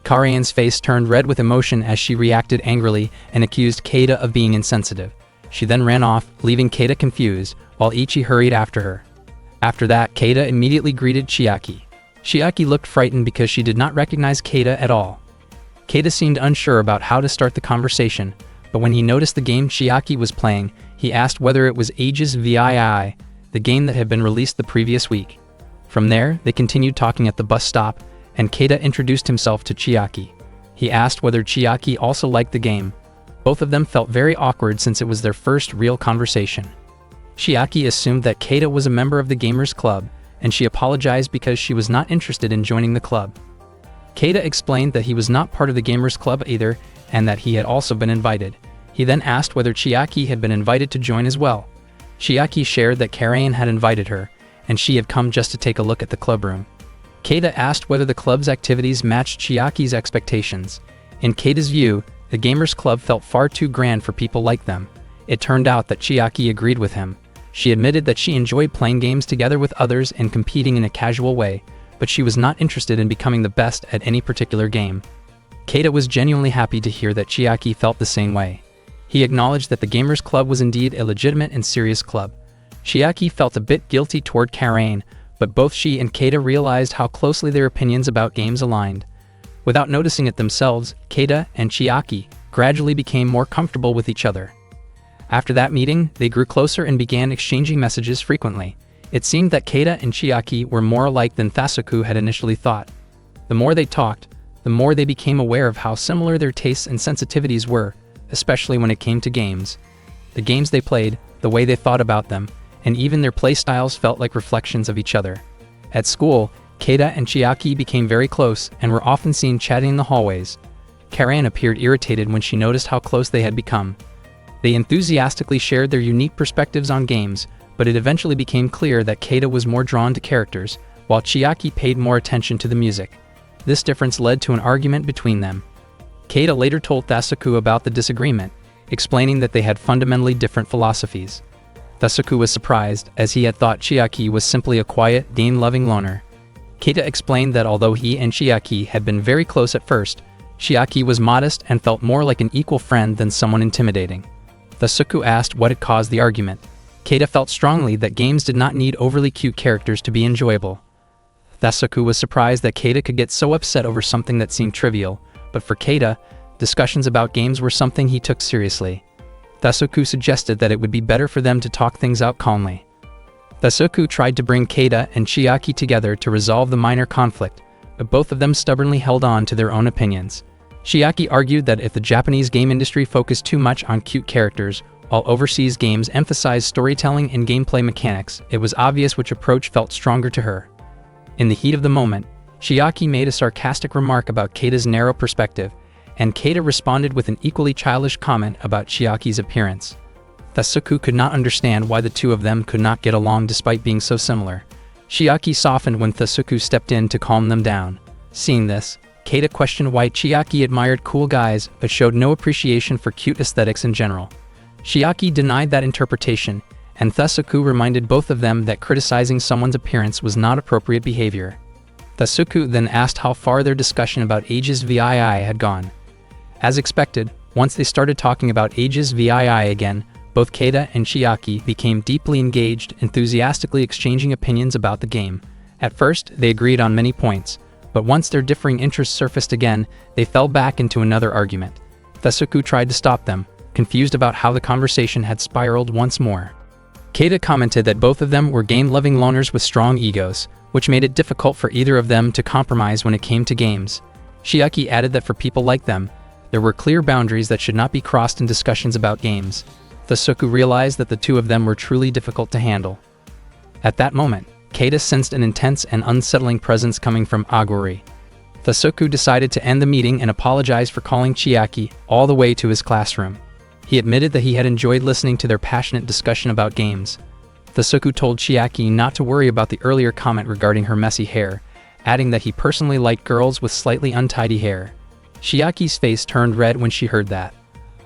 Karayan's face turned red with emotion as she reacted angrily and accused Keita of being insensitive. She then ran off, leaving Keita confused, while Ichi hurried after her. After that, Keita immediately greeted Chiaki. Chiaki looked frightened because she did not recognize Keita at all. Keita seemed unsure about how to start the conversation, but when he noticed the game Chiaki was playing, he asked whether it was Aegis VII, the game that had been released the previous week. From there, they continued talking at the bus stop, and Keita introduced himself to Chiaki. He asked whether Chiaki also liked the game. Both of them felt very awkward since it was their first real conversation. Chiaki assumed that Keita was a member of the Gamers Club, and she apologized because she was not interested in joining the club. Keita explained that he was not part of the Gamers Club either, and that he had also been invited. He then asked whether Chiaki had been invited to join as well. Chiaki shared that Karayan had invited her, and she had come just to take a look at the clubroom. Keita asked whether the club's activities matched Chiaki's expectations. In Keita's view, the Gamers Club felt far too grand for people like them. It turned out that Chiaki agreed with him. She admitted that she enjoyed playing games together with others and competing in a casual way, but she was not interested in becoming the best at any particular game. Keita was genuinely happy to hear that Chiaki felt the same way. He acknowledged that the Gamers Club was indeed a legitimate and serious club. Chiaki felt a bit guilty toward Karayan, but both she and Keita realized how closely their opinions about games aligned. Without noticing it themselves, Keita and Chiaki gradually became more comfortable with each other. After that meeting, they grew closer and began exchanging messages frequently. It seemed that Keita and Chiaki were more alike than Thasuku had initially thought. The more they talked, the more they became aware of how similar their tastes and sensitivities were, especially when it came to games. The games they played, the way they thought about them, and even their playstyles felt like reflections of each other. At school, Keita and Chiaki became very close and were often seen chatting in the hallways. Karayan appeared irritated when she noticed how close they had become. They enthusiastically shared their unique perspectives on games, but it eventually became clear that Keita was more drawn to characters, while Chiaki paid more attention to the music. This difference led to an argument between them. Keita later told Thasuku about the disagreement, explaining that they had fundamentally different philosophies. Thasuku was surprised, as he had thought Chiaki was simply a quiet, game-loving loner. Keita explained that although he and Chiaki had been very close at first, Chiaki was modest and felt more like an equal friend than someone intimidating. Thasuku asked what had caused the argument. Keita felt strongly that games did not need overly cute characters to be enjoyable. Thasuku was surprised that Keita could get so upset over something that seemed trivial, but for Keita, discussions about games were something he took seriously. Thasuku suggested that it would be better for them to talk things out calmly. Thasuku tried to bring Keita and Chiaki together to resolve the minor conflict, but both of them stubbornly held on to their own opinions. Chiaki argued that if the Japanese game industry focused too much on cute characters, while overseas games emphasized storytelling and gameplay mechanics, it was obvious which approach felt stronger to her. In the heat of the moment, Chiaki made a sarcastic remark about Keita's narrow perspective, and Keita responded with an equally childish comment about Chiaki's appearance. Thasuku could not understand why the two of them could not get along despite being so similar. Chiaki softened when Thasuku stepped in to calm them down. Seeing this, Keita questioned why Chiaki admired cool guys but showed no appreciation for cute aesthetics in general. Chiaki denied that interpretation, and Thasuku reminded both of them that criticizing someone's appearance was not appropriate behavior. Thasuku then asked how far their discussion about Aegis VII had gone. As expected, once they started talking about Aegis VII again, both Keita and Chiaki became deeply engaged, enthusiastically exchanging opinions about the game. At first, they agreed on many points, but once their differing interests surfaced again, they fell back into another argument. Thasuku tried to stop them, confused about how the conversation had spiraled once more. Keita commented that both of them were game-loving loners with strong egos, which made it difficult for either of them to compromise when it came to games. Chiaki added that for people like them, there were clear boundaries that should not be crossed in discussions about games. Thasuku realized that the two of them were truly difficult to handle. At that moment, Keita sensed an intense and unsettling presence coming from Aguri. Thasuku decided to end the meeting and apologize for calling Chiaki all the way to his classroom. He admitted that he had enjoyed listening to their passionate discussion about games. Thasuku told Chiaki not to worry about the earlier comment regarding her messy hair, adding that he personally liked girls with slightly untidy hair. Chiaki's face turned red when she heard that.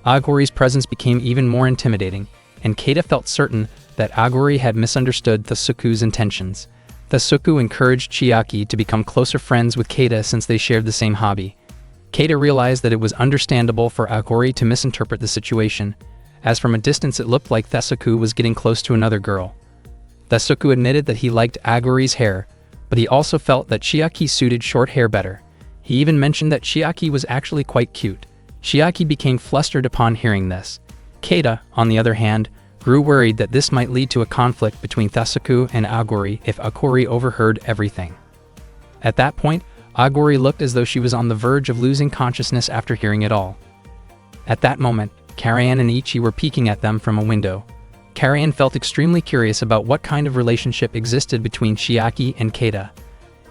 Aguri's presence became even more intimidating, and Keita felt certain that Aguri had misunderstood Thasuku's intentions. Thasuku encouraged Chiaki to become closer friends with Keita since they shared the same hobby. Keita realized that it was understandable for Aguri to misinterpret the situation, as from a distance it looked like Thasuku was getting close to another girl. Thasuku admitted that he liked Aguri's hair, but he also felt that Chiaki suited short hair better. He even mentioned that Chiaki was actually quite cute. Chiaki became flustered upon hearing this. Keita, on the other hand, grew worried that this might lead to a conflict between Thasuku and Aguri if Aguri overheard everything. At that point, Aguri looked as though she was on the verge of losing consciousness after hearing it all. At that moment, Karayan and Ichi were peeking at them from a window. Karayan felt extremely curious about what kind of relationship existed between Chiaki and Keita.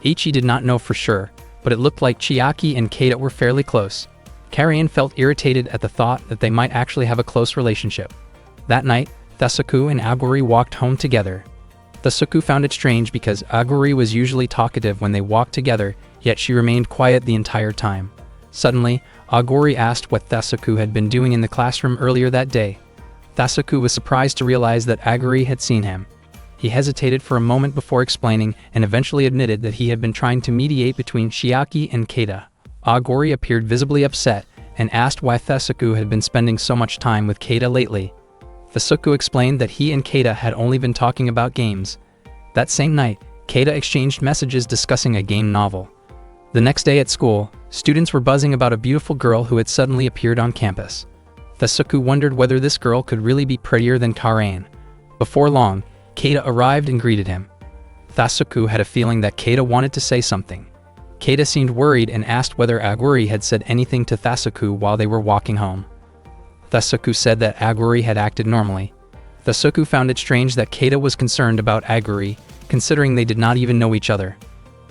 Ichi did not know for sure, but it looked like Chiaki and Keita were fairly close. Karayan felt irritated at the thought that they might actually have a close relationship. That night, Thasuku and Aguri walked home together. Thasuku found it strange because Aguri was usually talkative when they walked together, yet she remained quiet the entire time. Suddenly, Aguri asked what Thasuku had been doing in the classroom earlier that day. Thasuku was surprised to realize that Aguri had seen him. He hesitated for a moment before explaining and eventually admitted that he had been trying to mediate between Chiaki and Keita. Aguri appeared visibly upset and asked why Thasuku had been spending so much time with Keita lately. Thasuku explained that he and Keita had only been talking about games. That same night, Keita exchanged messages discussing a game novel. The next day at school, students were buzzing about a beautiful girl who had suddenly appeared on campus. Thasuku wondered whether this girl could really be prettier than Karayan. Before long, Keita arrived and greeted him. Thasuku had a feeling that Keita wanted to say something. Keita seemed worried and asked whether Aguri had said anything to Thasuku while they were walking home. Thasuku said that Aguri had acted normally. Thasuku found it strange that Keita was concerned about Aguri, considering they did not even know each other.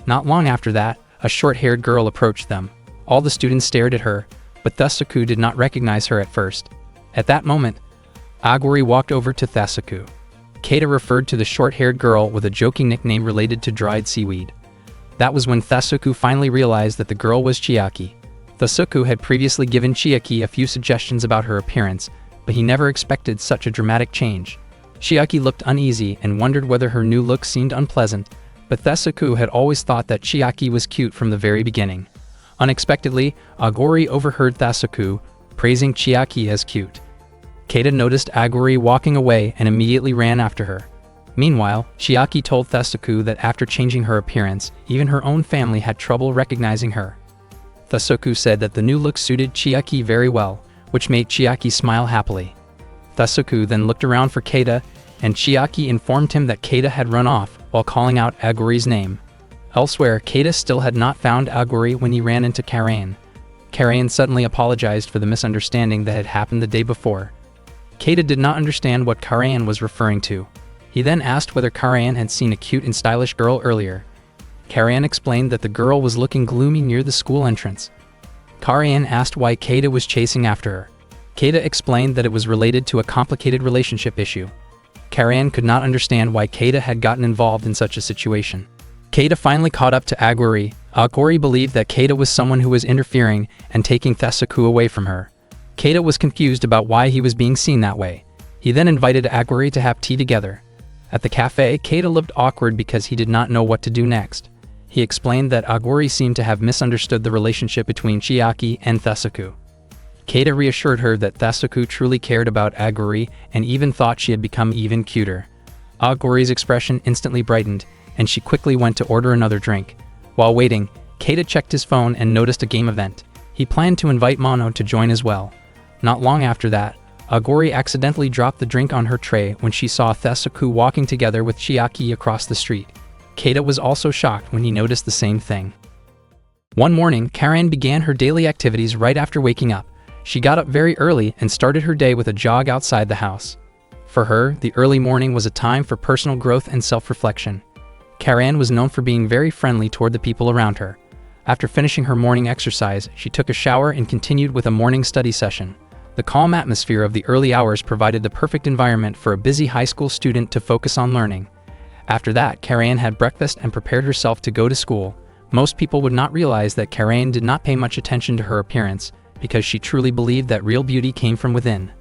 Not long after that, a short-haired girl approached them. All the students stared at her, but Thasuku did not recognize her at first. At that moment, Aguri walked over to Thasuku. Keita referred to the short-haired girl with a joking nickname related to dried seaweed. That was when Thasuku finally realized that the girl was Chiaki. Thasuku had previously given Chiaki a few suggestions about her appearance, but he never expected such a dramatic change. Chiaki looked uneasy and wondered whether her new look seemed unpleasant, but Thasuku had always thought that Chiaki was cute from the very beginning. Unexpectedly, Aguri overheard Thasuku praising Chiaki as cute. Keita noticed Aguri walking away and immediately ran after her. Meanwhile, Chiaki told Thasuku that after changing her appearance, even her own family had trouble recognizing her. Thasuku said that the new look suited Chiaki very well, which made Chiaki smile happily. Thasuku then looked around for Keita, and Chiaki informed him that Keita had run off while calling out Aguri's name. Elsewhere, Keita still had not found Aguri when he ran into Karayan. Karayan suddenly apologized for the misunderstanding that had happened the day before. Keita did not understand what Karayan was referring to. He then asked whether Karayan had seen a cute and stylish girl earlier. Karayan explained that the girl was looking gloomy near the school entrance. Karayan asked why Keita was chasing after her. Keita explained that it was related to a complicated relationship issue. Karayan could not understand why Keita had gotten involved in such a situation. Keita finally caught up to Aguri. Aguri believed that Keita was someone who was interfering and taking Thasuku away from her. Keita was confused about why he was being seen that way. He then invited Aguri to have tea together. At the cafe, Keita looked awkward because he did not know what to do next. He explained that Aguri seemed to have misunderstood the relationship between Chiaki and Thasuku. Keita reassured her that Thasuku truly cared about Aguri and even thought she had become even cuter. Aguri's expression instantly brightened, and she quickly went to order another drink. While waiting, Keita checked his phone and noticed a game event. He planned to invite Mono to join as well. Not long after that, Aguri accidentally dropped the drink on her tray when she saw Thasuku walking together with Chiaki across the street. Keita was also shocked when he noticed the same thing. One morning, Karayan began her daily activities right after waking up. She got up very early and started her day with a jog outside the house. For her, the early morning was a time for personal growth and self-reflection. Karayan was known for being very friendly toward the people around her. After finishing her morning exercise, she took a shower and continued with a morning study session. The calm atmosphere of the early hours provided the perfect environment for a busy high school student to focus on learning. After that, Karayan had breakfast and prepared herself to go to school. Most people would not realize that Karayan did not pay much attention to her appearance, because she truly believed that real beauty came from within.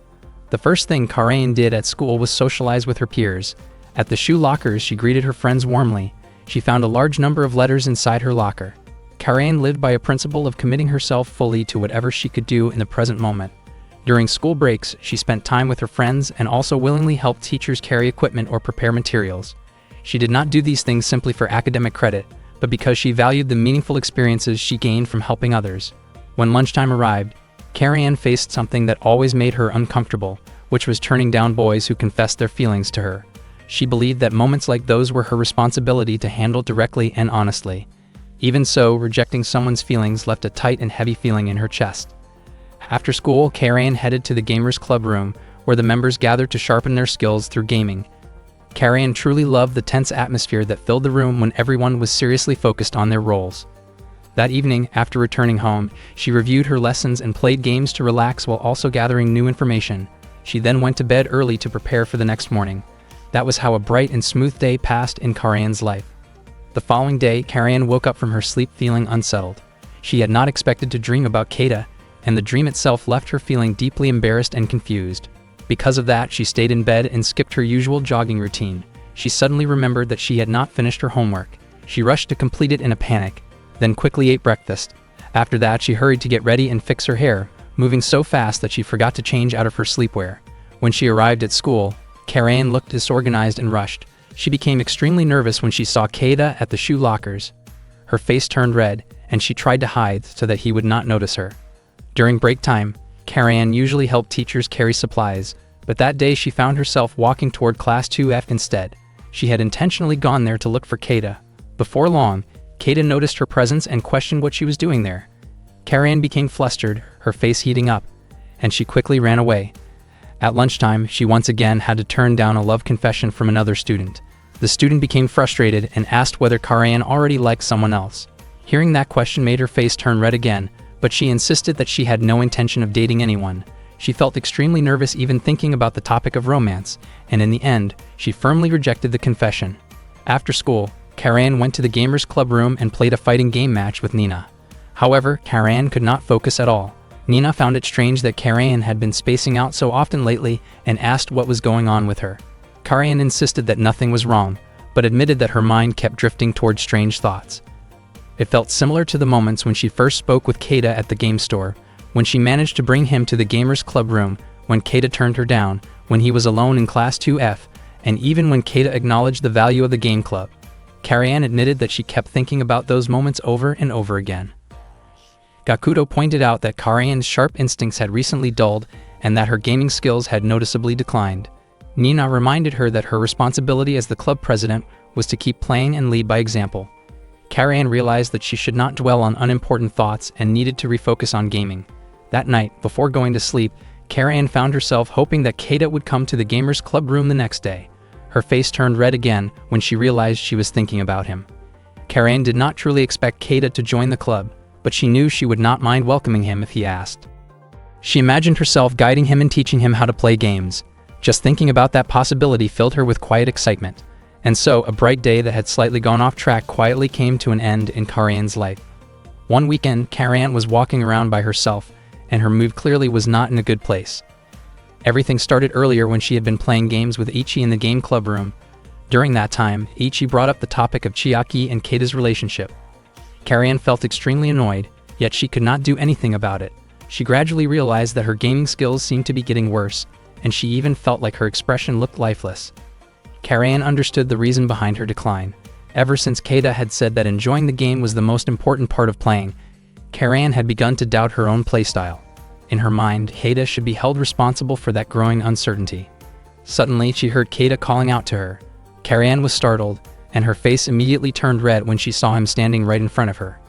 The first thing Karayan did at school was socialize with her peers. At the shoe lockers, she greeted her friends warmly. She found a large number of letters inside her locker. Karayan lived by a principle of committing herself fully to whatever she could do in the present moment. During school breaks, she spent time with her friends and also willingly helped teachers carry equipment or prepare materials. She did not do these things simply for academic credit, but because she valued the meaningful experiences she gained from helping others. When lunchtime arrived, Karayan faced something that always made her uncomfortable, which was turning down boys who confessed their feelings to her. She believed that moments like those were her responsibility to handle directly and honestly. Even so, rejecting someone's feelings left a tight and heavy feeling in her chest. After school, Karayan headed to the Gamers Club room, where the members gathered to sharpen their skills through gaming. Karayan truly loved the tense atmosphere that filled the room when everyone was seriously focused on their roles. That evening, after returning home, she reviewed her lessons and played games to relax while also gathering new information. She then went to bed early to prepare for the next morning. That was how a bright and smooth day passed in Karayan's life. The following day, Karayan woke up from her sleep feeling unsettled. She had not expected to dream about Keita, and the dream itself left her feeling deeply embarrassed and confused. Because of that, she stayed in bed and skipped her usual jogging routine. She suddenly remembered that she had not finished her homework. She rushed to complete it in a panic, then quickly ate breakfast. After that, she hurried to get ready and fix her hair, moving so fast that she forgot to change out of her sleepwear. When she arrived at school, Karayan looked disorganized and rushed. She became extremely nervous when she saw Keita at the shoe lockers. Her face turned red, and she tried to hide so that he would not notice her. During break time, Karayan usually helped teachers carry supplies, but that day she found herself walking toward Class 2F instead. She had intentionally gone there to look for Keita. Before long, Keita noticed her presence and questioned what she was doing there. Karayan became flustered, her face heating up, and she quickly ran away. At lunchtime, she once again had to turn down a love confession from another student. The student became frustrated and asked whether Karayan already liked someone else. Hearing that question made her face turn red again, but she insisted that she had no intention of dating anyone. She felt extremely nervous even thinking about the topic of romance, and in the end, she firmly rejected the confession. After school, Karayan went to the Gamers Club room and played a fighting game match with Nina. However, Karayan could not focus at all. Nina found it strange that Karayan had been spacing out so often lately and asked what was going on with her. Karayan insisted that nothing was wrong, but admitted that her mind kept drifting toward strange thoughts. It felt similar to the moments when she first spoke with Keita at the game store, when she managed to bring him to the Gamers Club room, when Keita turned her down, when he was alone in Class 2F, and even when Keita acknowledged the value of the game club. Karayan admitted that she kept thinking about those moments over and over again. Gakuto pointed out that Karayan's sharp instincts had recently dulled and that her gaming skills had noticeably declined. Nina reminded her that her responsibility as the club president was to keep playing and lead by example. Karayan realized that she should not dwell on unimportant thoughts and needed to refocus on gaming. That night, before going to sleep, Karayan found herself hoping that Keita would come to the Gamers Club room the next day. Her face turned red again when she realized she was thinking about him. Karayan did not truly expect Keita to join the club, but she knew she would not mind welcoming him if he asked. She imagined herself guiding him and teaching him how to play games. Just thinking about that possibility filled her with quiet excitement. And so, a bright day that had slightly gone off track quietly came to an end in Karayan's life. One weekend, Karayan was walking around by herself, and her mood clearly was not in a good place. Everything started earlier when she had been playing games with Ichi in the game club room. During that time, Ichi brought up the topic of Chiaki and Keita's relationship. Karayan felt extremely annoyed, yet she could not do anything about it. She gradually realized that her gaming skills seemed to be getting worse, and she even felt like her expression looked lifeless. Karayan understood the reason behind her decline. Ever since Keita had said that enjoying the game was the most important part of playing, Karayan had begun to doubt her own playstyle. In her mind, Keita should be held responsible for that growing uncertainty. Suddenly, she heard Keita calling out to her. Karayan was startled, and her face immediately turned red when she saw him standing right in front of her.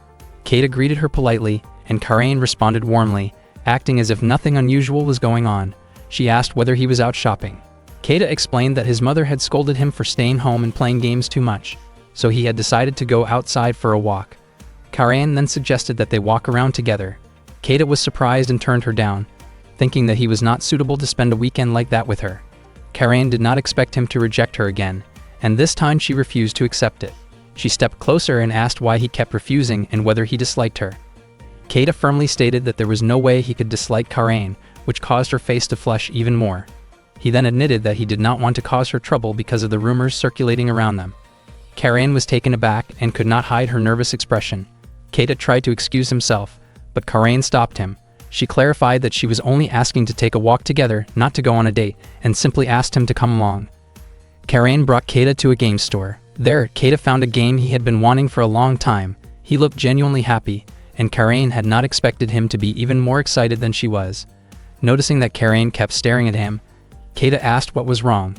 Keita greeted her politely, and Karayan responded warmly, acting as if nothing unusual was going on. She asked whether he was out shopping. Keita explained that his mother had scolded him for staying home and playing games too much, so he had decided to go outside for a walk. Karayan then suggested that they walk around together. Keita was surprised and turned her down, thinking that he was not suitable to spend a weekend like that with her. Karayan did not expect him to reject her again, and this time she refused to accept it. She stepped closer and asked why he kept refusing and whether he disliked her. Keita firmly stated that there was no way he could dislike Karayan, which caused her face to flush even more. He then admitted that he did not want to cause her trouble because of the rumors circulating around them. Karayan was taken aback and could not hide her nervous expression. Keita tried to excuse himself, but Karayan stopped him. She clarified that she was only asking to take a walk together, not to go on a date, and simply asked him to come along. Karayan brought Keita to a game store. There, Keita found a game he had been wanting for a long time. He looked genuinely happy, and Karayan had not expected him to be even more excited than she was. Noticing that Karayan kept staring at him, Keita asked what was wrong.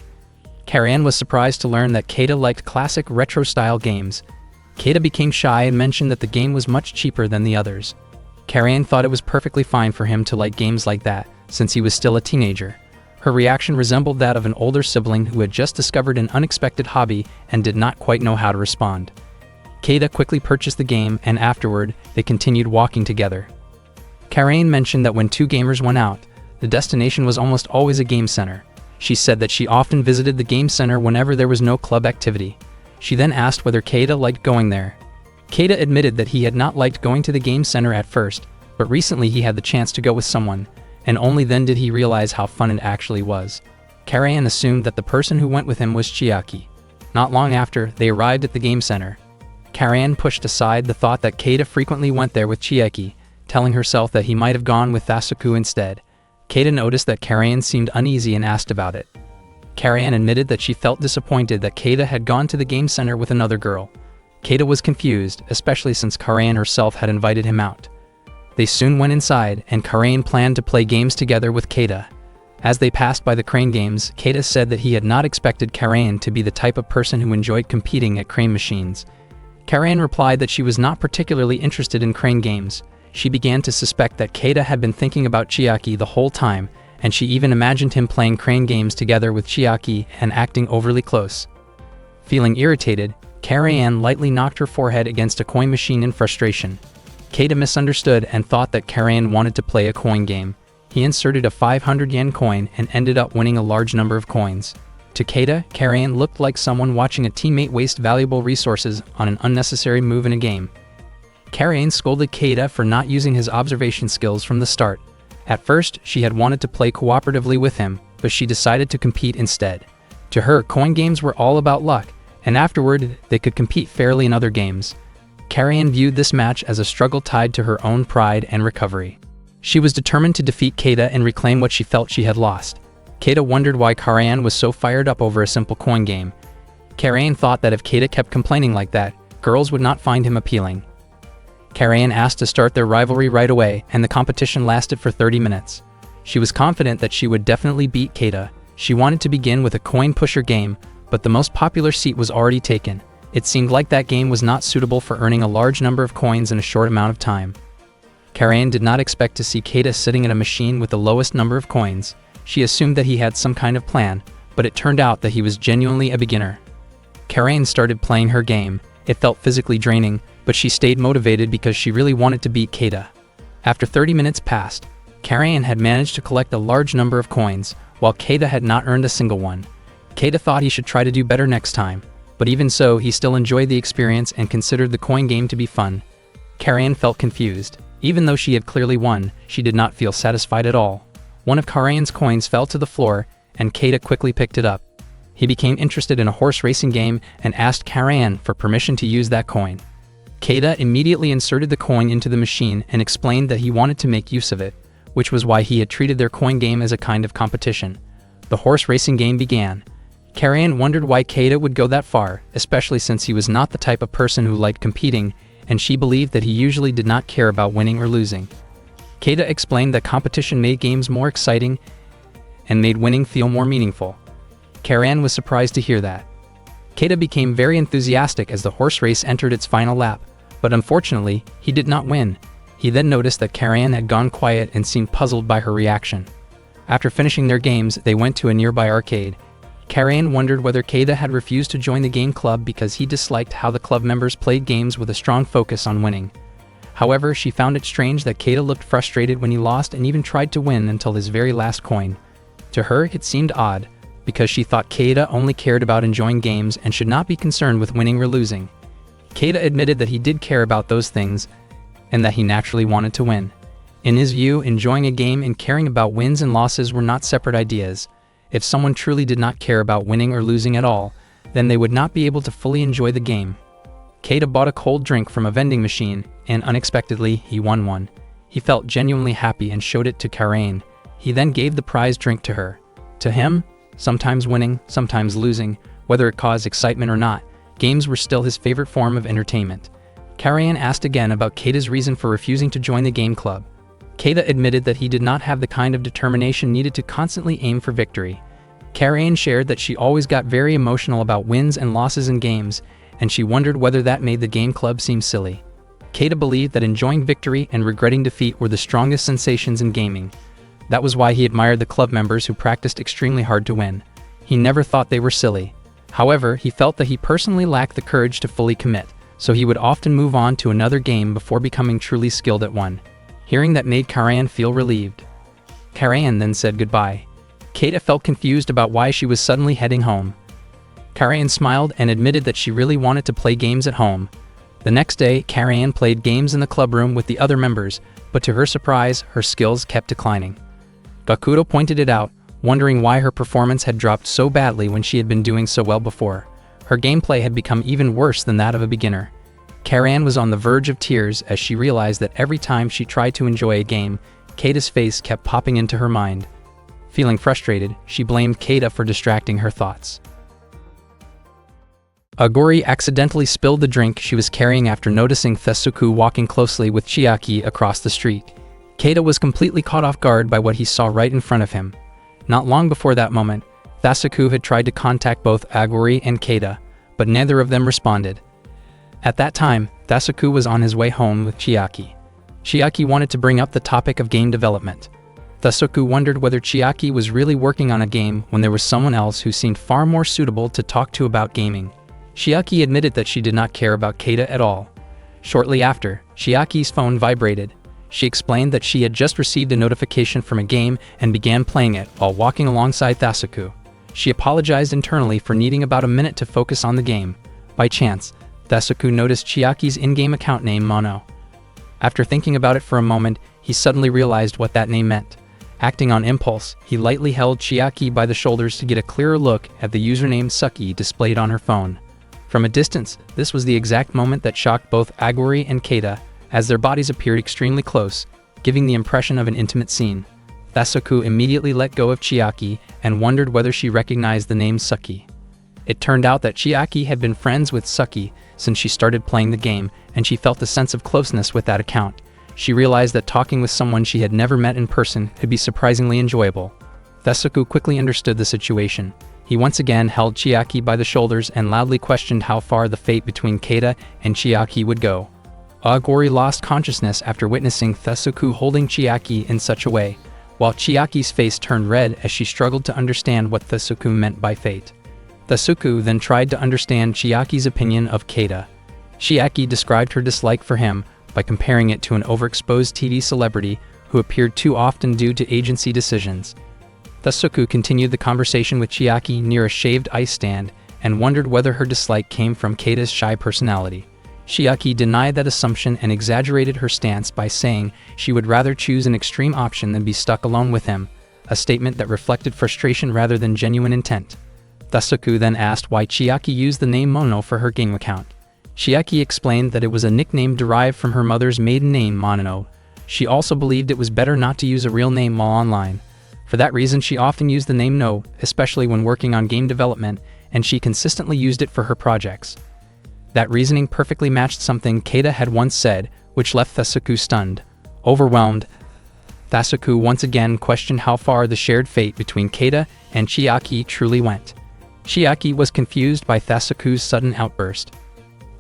Karayan was surprised to learn that Keita liked classic retro-style games. Keita became shy and mentioned that the game was much cheaper than the others. Karayan thought it was perfectly fine for him to like games like that, since he was still a teenager. Her reaction resembled that of an older sibling who had just discovered an unexpected hobby and did not quite know how to respond. Keita quickly purchased the game, and afterward, they continued walking together. Karayan mentioned that when two gamers went out, the destination was almost always a game center. She said that she often visited the game center whenever there was no club activity. She then asked whether Keita liked going there. Keita admitted that he had not liked going to the game center at first, but recently he had the chance to go with someone, and only then did he realize how fun it actually was. Karayan assumed that the person who went with him was Chiaki. Not long after, they arrived at the game center. Karayan pushed aside the thought that Keita frequently went there with Chiaki, telling herself that he might have gone with Asuku instead. Keita noticed that Karayan seemed uneasy and asked about it. Karayan admitted that she felt disappointed that Keita had gone to the game center with another girl. Keita was confused, especially since Karayan herself had invited him out. They soon went inside, and Karayan planned to play games together with Keita. As they passed by the crane games, Keita said that he had not expected Karayan to be the type of person who enjoyed competing at crane machines. Karayan replied that she was not particularly interested in crane games. She began to suspect that Keita had been thinking about Chiaki the whole time, and she even imagined him playing crane games together with Chiaki and acting overly close. Feeling irritated, Karayan lightly knocked her forehead against a coin machine in frustration. Keita misunderstood and thought that Karayan wanted to play a coin game. He inserted a 500 yen coin and ended up winning a large number of coins. To Keita, Karayan looked like someone watching a teammate waste valuable resources on an unnecessary move in a game. Karayan scolded Keita for not using his observation skills from the start. At first, she had wanted to play cooperatively with him, but she decided to compete instead. To her, coin games were all about luck, and afterward, they could compete fairly in other games. Karayan viewed this match as a struggle tied to her own pride and recovery. She was determined to defeat Keita and reclaim what she felt she had lost. Keita wondered why Karayan was so fired up over a simple coin game. Karayan thought that if Keita kept complaining like that, girls would not find him appealing. Karayan asked to start their rivalry right away, and the competition lasted for 30 minutes. She was confident that she would definitely beat Keita. She wanted to begin with a coin pusher game, but the most popular seat was already taken. It seemed like that game was not suitable for earning a large number of coins in a short amount of time. Karayan did not expect to see Keita sitting at a machine with the lowest number of coins. She assumed that he had some kind of plan, but it turned out that he was genuinely a beginner. Karayan started playing her game. It felt physically draining, but she stayed motivated because she really wanted to beat Keita. After 30 minutes passed, Karayan had managed to collect a large number of coins, while Keita had not earned a single one. Keita thought he should try to do better next time, but even so, he still enjoyed the experience and considered the coin game to be fun. Karayan felt confused. Even though she had clearly won, she did not feel satisfied at all. One of Karayan's coins fell to the floor, and Keita quickly picked it up. He became interested in a horse racing game and asked Karayan for permission to use that coin. Keita immediately inserted the coin into the machine and explained that he wanted to make use of it, which was why he had treated their coin game as a kind of competition. The horse racing game began. Karayan wondered why Keita would go that far, especially since he was not the type of person who liked competing, and she believed that he usually did not care about winning or losing. Keita explained that competition made games more exciting and made winning feel more meaningful. Karayan was surprised to hear that. Keita became very enthusiastic as the horse race entered its final lap, but unfortunately, he did not win. He then noticed that Karayan had gone quiet and seemed puzzled by her reaction. After finishing their games, they went to a nearby arcade. Karayan wondered whether Keita had refused to join the game club because he disliked how the club members played games with a strong focus on winning. However, she found it strange that Keita looked frustrated when he lost and even tried to win until his very last coin. To her, it seemed odd, because she thought Keita only cared about enjoying games and should not be concerned with winning or losing. Keita admitted that he did care about those things, and that he naturally wanted to win. In his view, enjoying a game and caring about wins and losses were not separate ideas. If someone truly did not care about winning or losing at all, then they would not be able to fully enjoy the game. Keita bought a cold drink from a vending machine, and unexpectedly, he won one. He felt genuinely happy and showed it to Karain. He then gave the prize drink to her. To him, sometimes winning, sometimes losing, whether it caused excitement or not, games were still his favorite form of entertainment. Karain asked again about Keita's reason for refusing to join the game club. Keita admitted that he did not have the kind of determination needed to constantly aim for victory. Karain shared that she always got very emotional about wins and losses in games, and she wondered whether that made the game club seem silly. Keita believed that enjoying victory and regretting defeat were the strongest sensations in gaming. That was why he admired the club members who practiced extremely hard to win. He never thought they were silly. However, he felt that he personally lacked the courage to fully commit, so he would often move on to another game before becoming truly skilled at one. Hearing that made Karain feel relieved. Karain then said goodbye. Keita felt confused about why she was suddenly heading home. Karain smiled and admitted that she really wanted to play games at home. The next day, Karain played games in the club room with the other members, but to her surprise, her skills kept declining. Gakuto pointed it out, wondering why her performance had dropped so badly when she had been doing so well before. Her gameplay had become even worse than that of a beginner. Karain was on the verge of tears as she realized that every time she tried to enjoy a game, Keita's face kept popping into her mind. Feeling frustrated, she blamed Keita for distracting her thoughts. Aguri accidentally spilled the drink she was carrying after noticing Thesuku walking closely with Chiaki across the street. Keita was completely caught off guard by what he saw right in front of him. Not long before that moment, Thesuku had tried to contact both Aguri and Keita, but neither of them responded. At that time, Thesuku was on his way home with Chiaki. Chiaki wanted to bring up the topic of game development. Thesuku wondered whether Chiaki was really working on a game when there was someone else who seemed far more suitable to talk to about gaming. Chiaki admitted that she did not care about Keita at all. Shortly after, Chiaki's phone vibrated. She explained that she had just received a notification from a game and began playing it while walking alongside Thesuku. She apologized internally for needing about a minute to focus on the game. By chance, Thesuku noticed Chiaki's in-game account name Mono. After thinking about it for a moment, he suddenly realized what that name meant. Acting on impulse, he lightly held Chiaki by the shoulders to get a clearer look at the username Suki displayed on her phone. From a distance, this was the exact moment that shocked both Aguri and Keita, as their bodies appeared extremely close, giving the impression of an intimate scene. Thesuku immediately let go of Chiaki and wondered whether she recognized the name Suki. It turned out that Chiaki had been friends with Suki since she started playing the game, and she felt a sense of closeness with that account. She realized that talking with someone she had never met in person could be surprisingly enjoyable. Thesuku quickly understood the situation. He once again held Chiaki by the shoulders and loudly questioned how far the fate between Keita and Chiaki would go. Aguri lost consciousness after witnessing Thesuku holding Chiaki in such a way, while Chiaki's face turned red as she struggled to understand what Thesuku meant by fate. Thesuku then tried to understand Chiaki's opinion of Keita. Chiaki described her dislike for him by comparing it to an overexposed TV celebrity who appeared too often due to agency decisions. Thesuku continued the conversation with Chiaki near a shaved ice stand and wondered whether her dislike came from Keita's shy personality. Chiaki denied that assumption and exaggerated her stance by saying she would rather choose an extreme option than be stuck alone with him, a statement that reflected frustration rather than genuine intent. Thesuku then asked why Chiaki used the name Mono for her game account. Chiaki explained that it was a nickname derived from her mother's maiden name Mono. She also believed it was better not to use a real name while online. For that reason, she often used the name No, especially when working on game development, and she consistently used it for her projects. That reasoning perfectly matched something Keita had once said, which left Thesuku stunned. Overwhelmed, Thesuku once again questioned how far the shared fate between Keita and Chiaki truly went. Chiaki was confused by Thesuku's sudden outburst.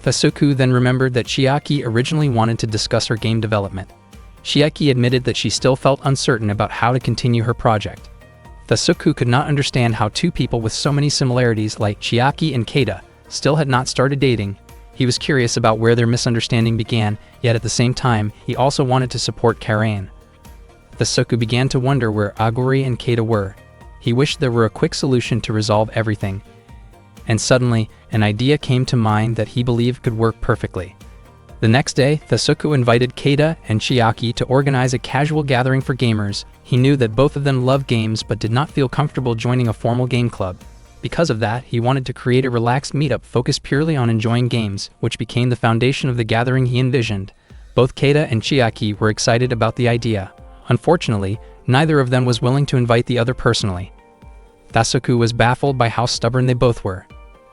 Thesuku then remembered that Chiaki originally wanted to discuss her game development. Chiaki admitted that she still felt uncertain about how to continue her project. Thesuku could not understand how two people with so many similarities like Chiaki and Keita still had not started dating. He was curious about where their misunderstanding began, yet at the same time, he also wanted to support Karain. Thesuku began to wonder where Aguri and Keita were. He wished there were a quick solution to resolve everything. And suddenly, an idea came to mind that he believed could work perfectly. The next day, Thasuku invited Keita and Chiaki to organize a casual gathering for gamers. He knew that both of them loved games but did not feel comfortable joining a formal game club. Because of that, he wanted to create a relaxed meetup focused purely on enjoying games, which became the foundation of the gathering he envisioned. Both Keita and Chiaki were excited about the idea. Unfortunately, neither of them was willing to invite the other personally. Thasuku was baffled by how stubborn they both were.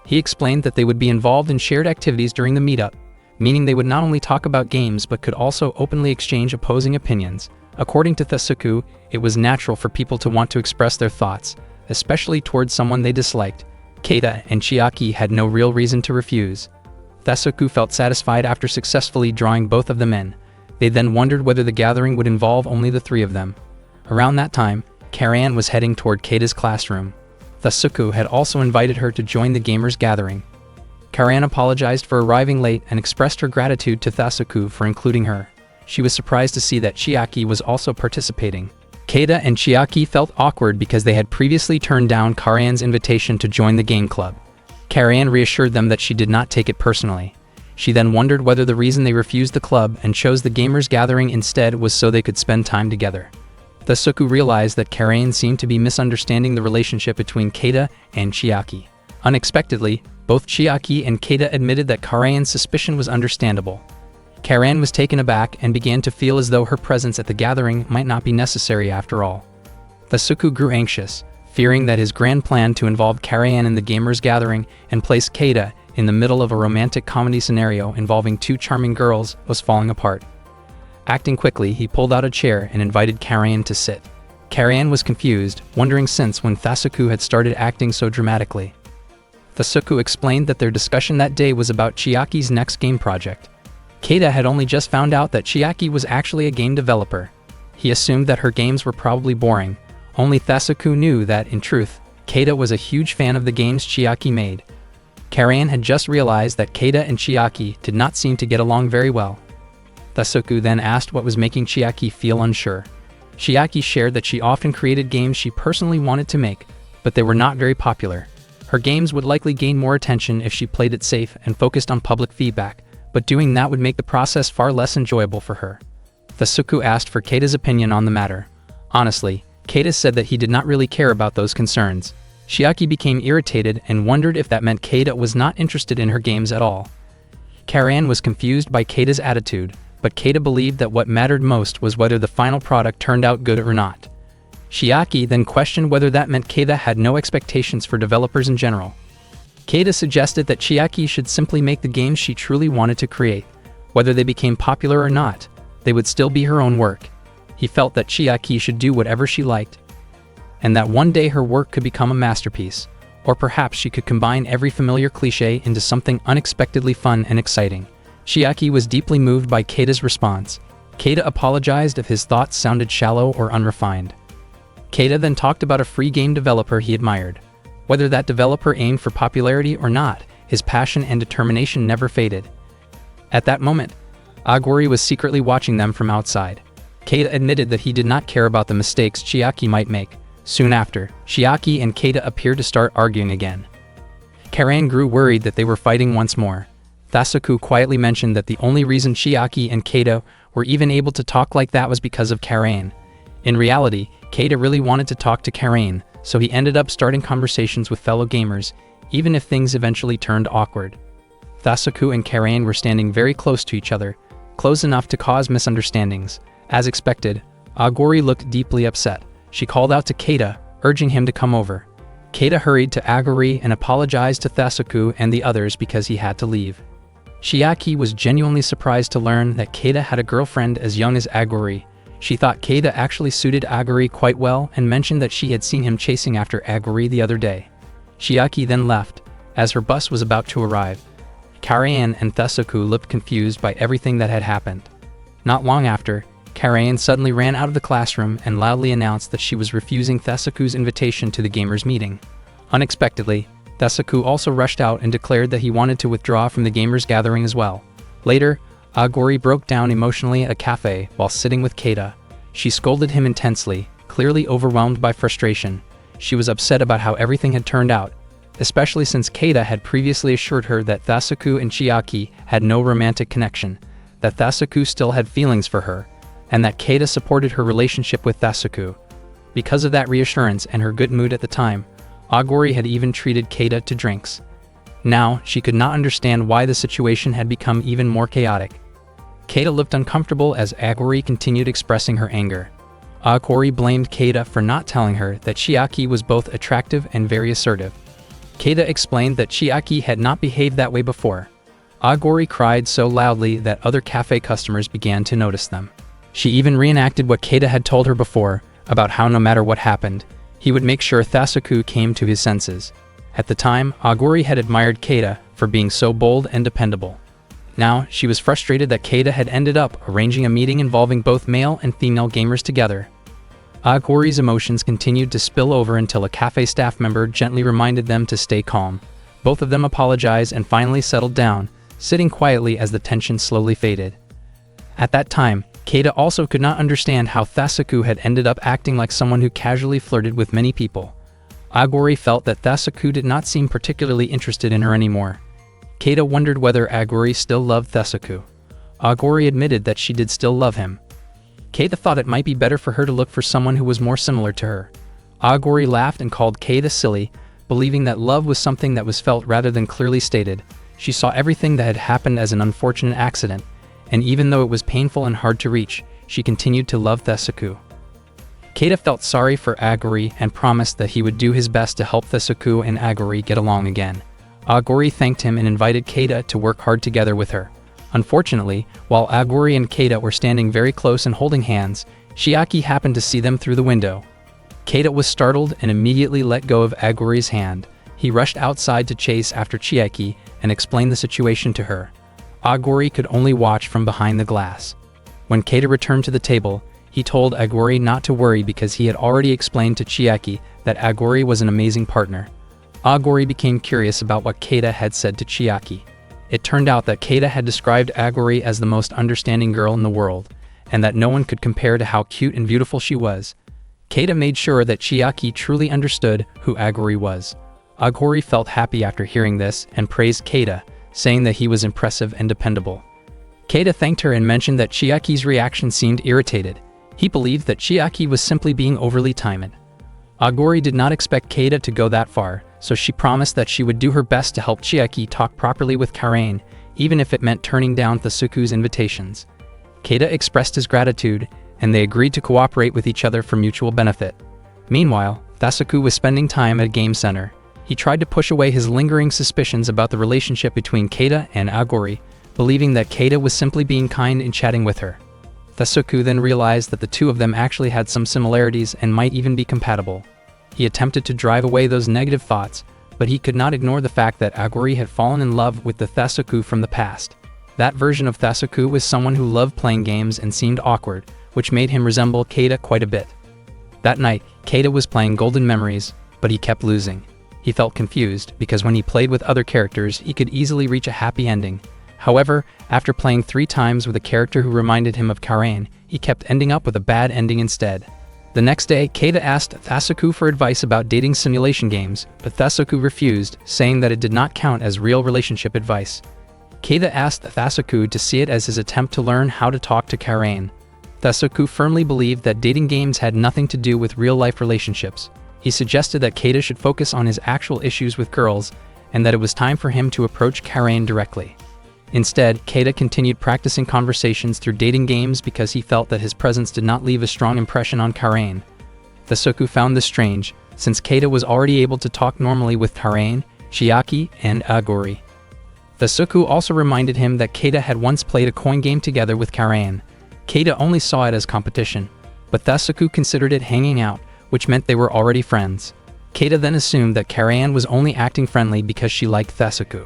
He explained that they would be involved in shared activities during the meetup, meaning they would not only talk about games but could also openly exchange opposing opinions. According to Thasuku, it was natural for people to want to express their thoughts, especially towards someone they disliked. Keita and Chiaki had no real reason to refuse. Thasuku felt satisfied after successfully drawing both of them in. They then wondered whether the gathering would involve only the three of them. Around that time, Karan was heading toward Keita's classroom. Thasuku had also invited her to join the gamers' gathering. Karan apologized for arriving late and expressed her gratitude to Thasuku for including her. She was surprised to see that Chiaki was also participating. Keita and Chiaki felt awkward because they had previously turned down Karan's invitation to join the game club. Karan reassured them that she did not take it personally. She then wondered whether the reason they refused the club and chose the gamers' gathering instead was so they could spend time together. Thasuku realized that Karan seemed to be misunderstanding the relationship between Keita and Chiaki. Unexpectedly, both Chiaki and Keita admitted that Karan's suspicion was understandable. Karan was taken aback and began to feel as though her presence at the gathering might not be necessary after all. Thasuku grew anxious, fearing that his grand plan to involve Karan in the gamers' gathering and place Keita in the middle of a romantic comedy scenario involving two charming girls was falling apart. Acting quickly, he pulled out a chair and invited Karan to sit. Karan was confused, wondering since when Thasuku had started acting so dramatically. Thasuku explained that their discussion that day was about Chiaki's next game project. Keita had only just found out that Chiaki was actually a game developer. He assumed that her games were probably boring. Only Thasuku knew that, in truth, Keita was a huge fan of the games Chiaki made. Karan had just realized that Keita and Chiaki did not seem to get along very well. Thasuku then asked what was making Chiaki feel unsure. Chiaki shared that she often created games she personally wanted to make, but they were not very popular. Her games would likely gain more attention if she played it safe and focused on public feedback, but doing that would make the process far less enjoyable for her. Thasuku asked for Keita's opinion on the matter. Honestly, Keita said that he did not really care about those concerns. Chiaki became irritated and wondered if that meant Keita was not interested in her games at all. Karan was confused by Keita's attitude, but Keita believed that what mattered most was whether the final product turned out good or not. Chiaki then questioned whether that meant Keita had no expectations for developers in general. Keita suggested that Chiaki should simply make the games she truly wanted to create. Whether they became popular or not, they would still be her own work. He felt that Chiaki should do whatever she liked, and that one day her work could become a masterpiece, or perhaps she could combine every familiar cliché into something unexpectedly fun and exciting. Chiaki was deeply moved by Keita's response. Keita apologized if his thoughts sounded shallow or unrefined. Keita then talked about a free game developer he admired. Whether that developer aimed for popularity or not, his passion and determination never faded. At that moment, Aguri was secretly watching them from outside. Keita admitted that he did not care about the mistakes Chiaki might make. Soon after, Chiaki and Keita appeared to start arguing again. Karan grew worried that they were fighting once more. Thasuku quietly mentioned that the only reason Chiaki and Keita were even able to talk like that was because of Karan. In reality, Keita really wanted to talk to Karan, so he ended up starting conversations with fellow gamers, even if things eventually turned awkward. Thasuku and Karan were standing very close to each other, close enough to cause misunderstandings. As expected, Aguri looked deeply upset. She called out to Keita, urging him to come over. Keita hurried to Aguri and apologized to Thasuku and the others because he had to leave. Chiaki was genuinely surprised to learn that Keita had a girlfriend as young as Aguri. She thought Keita actually suited Aguri quite well and mentioned that she had seen him chasing after Aguri the other day. Chiaki then left, as her bus was about to arrive. Karan and Thasuku looked confused by everything that had happened. Not long after, Karan suddenly ran out of the classroom and loudly announced that she was refusing Thasuku's invitation to the gamers' meeting. Unexpectedly, Thasuku also rushed out and declared that he wanted to withdraw from the gamers' gathering as well. Later, Aguri broke down emotionally at a cafe while sitting with Keita. She scolded him intensely, clearly overwhelmed by frustration. She was upset about how everything had turned out, especially since Keita had previously assured her that Thasuku and Chiaki had no romantic connection. that Thasuku still had feelings for her, and that Keita supported her relationship with Thasuku. Because of that reassurance and her good mood at the time, Aguri had even treated Keita to drinks. Now, she could not understand why the situation had become even more chaotic. Keita looked uncomfortable as Aguri continued expressing her anger. Aguri blamed Keita for not telling her that Chiaki was both attractive and very assertive. Keita explained that Chiaki had not behaved that way before. Aguri cried so loudly that other cafe customers began to notice them. She even reenacted what Keita had told her before, about how no matter what happened, he would make sure Thasuku came to his senses. At the time, Aguri had admired Keita for being so bold and dependable. Now, she was frustrated that Keita had ended up arranging a meeting involving both male and female gamers together. Aguri's emotions continued to spill over until a cafe staff member gently reminded them to stay calm. Both of them apologized and finally settled down, sitting quietly as the tension slowly faded. At that time, Keita also could not understand how Thasuku had ended up acting like someone who casually flirted with many people. Aguri felt that Thasuku did not seem particularly interested in her anymore. Keita wondered whether Aguri still loved Thasuku. Aguri admitted that she did still love him. Keita thought it might be better for her to look for someone who was more similar to her. Aguri laughed and called Keita silly, believing that love was something that was felt rather than clearly stated. She saw everything that had happened as an unfortunate accident, and even though it was painful and hard to reach, she continued to love Thasuku. Keita felt sorry for Aguri and promised that he would do his best to help Thasuku and Aguri get along again. Aguri thanked him and invited Keita to work hard together with her. Unfortunately, while Aguri and Keita were standing very close and holding hands, Chiaki happened to see them through the window. Keita was startled and immediately let go of Aguri's hand. He rushed outside to chase after Chiaki and explained the situation to her. Aguri could only watch from behind the glass. When Keita returned to the table, he told Aguri not to worry because he had already explained to Chiaki that Aguri was an amazing partner. Aguri became curious about what Keita had said to Chiaki. It turned out that Keita had described Aguri as the most understanding girl in the world, and that no one could compare to how cute and beautiful she was. Keita made sure that Chiaki truly understood who Aguri was. Aguri felt happy after hearing this and praised Keita, saying that he was impressive and dependable. Keita thanked her and mentioned that Chiaki's reaction seemed irritated. He believed that Chiaki was simply being overly timid. Aguri did not expect Keita to go that far, so she promised that she would do her best to help Chiaki talk properly with Karain, even if it meant turning down Thasuku's invitations. Keita expressed his gratitude, and they agreed to cooperate with each other for mutual benefit. Meanwhile, Thasuku was spending time at a game center. He tried to push away his lingering suspicions about the relationship between Keita and Aguri, believing that Keita was simply being kind in chatting with her. Thasuku then realized that the two of them actually had some similarities and might even be compatible. He attempted to drive away those negative thoughts, but he could not ignore the fact that Aguri had fallen in love with the Thasuku from the past. That version of Thasuku was someone who loved playing games and seemed awkward, which made him resemble Keita quite a bit. That night, Keita was playing Golden Memories, but he kept losing. He felt confused because when he played with other characters, he could easily reach a happy ending. However, after playing 3 times with a character who reminded him of Karain, he kept ending up with a bad ending instead. The next day, Keita asked Thasuku for advice about dating simulation games, but Thasuku refused, saying that it did not count as real relationship advice. Keita asked Thasuku to see it as his attempt to learn how to talk to Karain. Thasuku firmly believed that dating games had nothing to do with real-life relationships. He suggested that Keita should focus on his actual issues with girls, and that it was time for him to approach Karain directly. Instead, Keita continued practicing conversations through dating games because he felt that his presence did not leave a strong impression on Karain. Thasuku found this strange, since Keita was already able to talk normally with Karain, Chiaki, and Aguri. Thasuku also reminded him that Keita had once played a coin game together with Karain. Keita only saw it as competition, but Thasuku considered it hanging out, which meant they were already friends. Keita then assumed that Karain was only acting friendly because she liked Thasuku.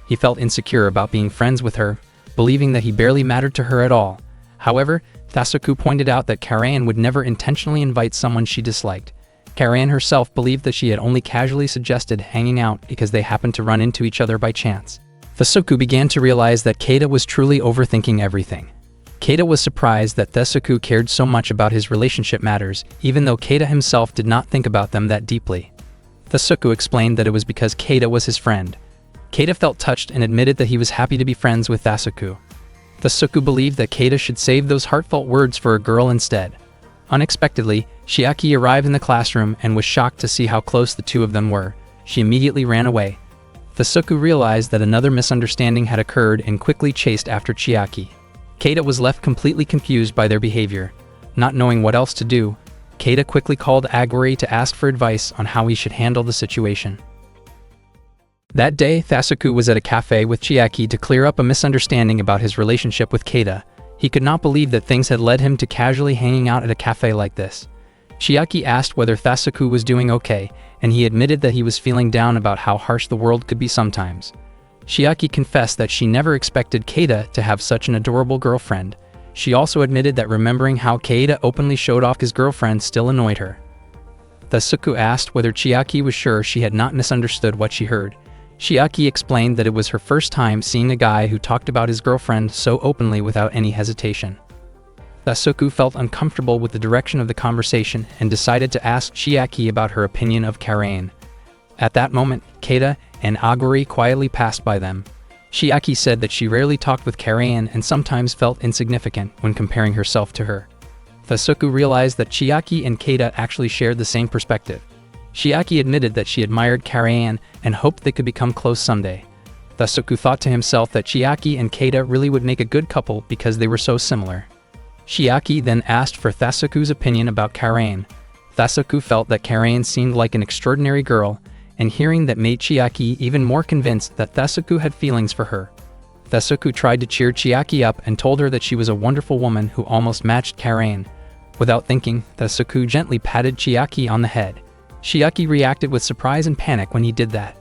He felt insecure about being friends with her, believing that he barely mattered to her at all. However, Thasuku pointed out that Karain would never intentionally invite someone she disliked. Karain herself believed that she had only casually suggested hanging out because they happened to run into each other by chance. Thasuku began to realize that Keita was truly overthinking everything. Keita was surprised that Thasuku cared so much about his relationship matters, even though Keita himself did not think about them that deeply. Thasuku explained that it was because Keita was his friend. Keita felt touched and admitted that he was happy to be friends with Thasuku. Thasuku believed that Keita should save those heartfelt words for a girl instead. Unexpectedly, Chiaki arrived in the classroom and was shocked to see how close the two of them were. She immediately ran away. Thasuku realized that another misunderstanding had occurred and quickly chased after Chiaki. Keita was left completely confused by their behavior. Not knowing what else to do, Keita quickly called Aguri to ask for advice on how he should handle the situation. That day, Thasuku was at a cafe with Chiaki to clear up a misunderstanding about his relationship with Keita. He could not believe that things had led him to casually hanging out at a cafe like this. Chiaki asked whether Thasuku was doing okay, and he admitted that he was feeling down about how harsh the world could be sometimes. Chiaki confessed that she never expected Keita to have such an adorable girlfriend. She also admitted that remembering how Keita openly showed off his girlfriend still annoyed her. Thasuku asked whether Chiaki was sure she had not misunderstood what she heard. Chiaki explained that it was her first time seeing a guy who talked about his girlfriend so openly without any hesitation. Thasuku felt uncomfortable with the direction of the conversation and decided to ask Chiaki about her opinion of Karain. At that moment, Keita and Aguri quietly passed by them. Chiaki said that she rarely talked with Karain and sometimes felt insignificant when comparing herself to her. Thasuku realized that Chiaki and Keita actually shared the same perspective. Chiaki admitted that she admired Karain and hoped they could become close someday. Thasuku thought to himself that Chiaki and Keita really would make a good couple because they were so similar. Chiaki then asked for Thasuku's opinion about Karain. Thasuku felt that Karain seemed like an extraordinary girl, and hearing that made Chiaki even more convinced that Thasuku had feelings for her. Thasuku tried to cheer Chiaki up and told her that she was a wonderful woman who almost matched Karain. Without thinking, Thasuku gently patted Chiaki on the head. Chiaki reacted with surprise and panic when he did that.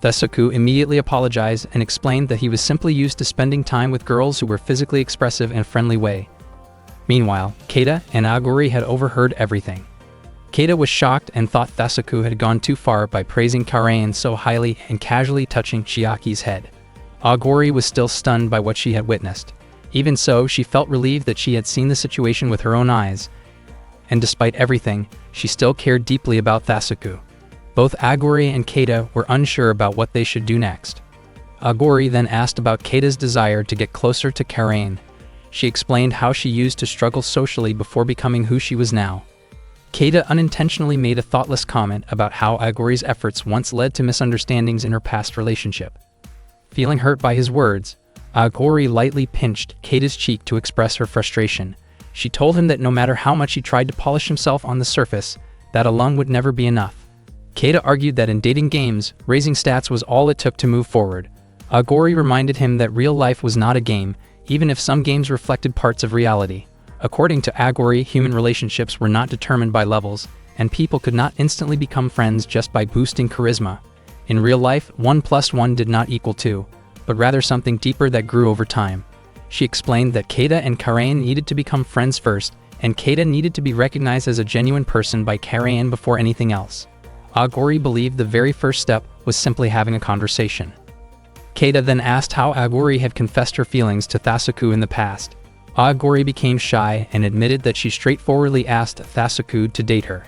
Thasuku immediately apologized and explained that he was simply used to spending time with girls who were physically expressive in a friendly way. Meanwhile, Keita and Aguri had overheard everything. Keita was shocked and thought Thasuku had gone too far by praising Karain so highly and casually touching Chiaki's head. Aguri was still stunned by what she had witnessed. Even so, she felt relieved that she had seen the situation with her own eyes. And despite everything, she still cared deeply about Thasuku. Both Aguri and Keita were unsure about what they should do next. Aguri then asked about Keita's desire to get closer to Karain. She explained how she used to struggle socially before becoming who she was now. Keita unintentionally made a thoughtless comment about how Aguri's efforts once led to misunderstandings in her past relationship. Feeling hurt by his words, Aguri lightly pinched Keita's cheek to express her frustration. She told him that no matter how much he tried to polish himself on the surface, that alone would never be enough. Keita argued that in dating games, raising stats was all it took to move forward. Aguri reminded him that real life was not a game, even if some games reflected parts of reality. According to Aguri, human relationships were not determined by levels, and people could not instantly become friends just by boosting charisma. In real life, 1 + 1 did not equal 2, but rather something deeper that grew over time. She explained that Keita and Karain needed to become friends first, and Keita needed to be recognized as a genuine person by Karain before anything else. Aguri believed the very first step was simply having a conversation. Keita then asked how Aguri had confessed her feelings to Thasuku in the past. Aguri became shy and admitted that she straightforwardly asked Thasuku to date her.